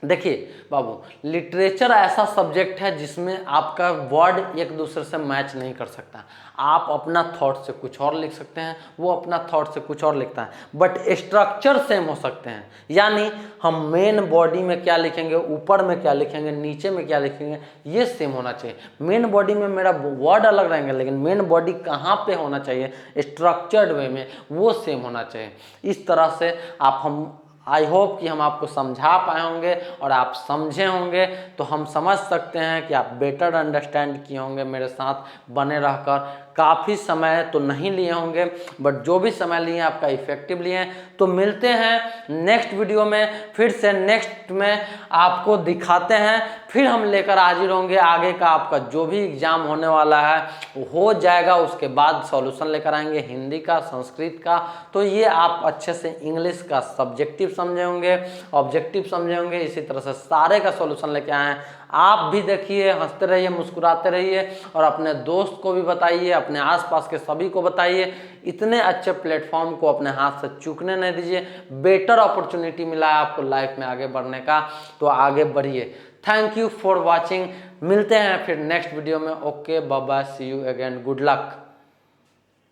देखिए बाबू, लिटरेचर ऐसा सब्जेक्ट है जिसमें आपका वर्ड एक दूसरे से मैच नहीं कर सकता। आप अपना थॉट से कुछ और लिख सकते हैं, वो अपना थॉट से कुछ और लिखता है, बट स्ट्रक्चर सेम हो सकते हैं। यानी हम मेन बॉडी में क्या लिखेंगे, ऊपर में क्या लिखेंगे, नीचे में क्या लिखेंगे, ये सेम होना चाहिए। मेन बॉडी में मेरा वर्ड अलग रहेंगे, लेकिन मेन बॉडी कहाँ पे होना चाहिए, स्ट्रक्चर्ड वे में, वो सेम होना चाहिए। इस तरह से हम आई होप कि हम आपको समझा पाए होंगे और आप समझे होंगे। तो हम समझ सकते हैं कि आप बेटर अंडरस्टैंड किए होंगे मेरे साथ बने रहकर। काफ़ी समय तो नहीं लिए होंगे, बट जो भी समय लिए आपका इफेक्टिव लिए। तो मिलते हैं नेक्स्ट वीडियो में, फिर से नेक्स्ट में आपको दिखाते हैं। फिर हम लेकर हाजिर होंगे आगे का, आपका जो भी एग्जाम होने वाला है वो हो जाएगा। उसके बाद सॉल्यूशन लेकर आएंगे हिंदी का, संस्कृत का। तो ये आप अच्छे से इंग्लिश का सब्जेक्टिव समझे होंगे, ऑब्जेक्टिव समझे होंगे। इसी तरह से सारे का सॉल्यूशन लेके आए हैं। आप भी देखिए, हंसते रहिए, मुस्कुराते रहिए और अपने दोस्त को भी बताइए, अपने आसपास के सभी को बताइए। इतने अच्छे प्लेटफॉर्म को अपने हाथ से चूकने नहीं दीजिए। बेटर अपॉर्चुनिटी मिला है आपको लाइफ में आगे बढ़ने का, तो आगे बढ़िए। Thank you for watching. मिलते हैं फिर नेक्स्ट वीडियो में। Okay bye bye, see you again, good luck.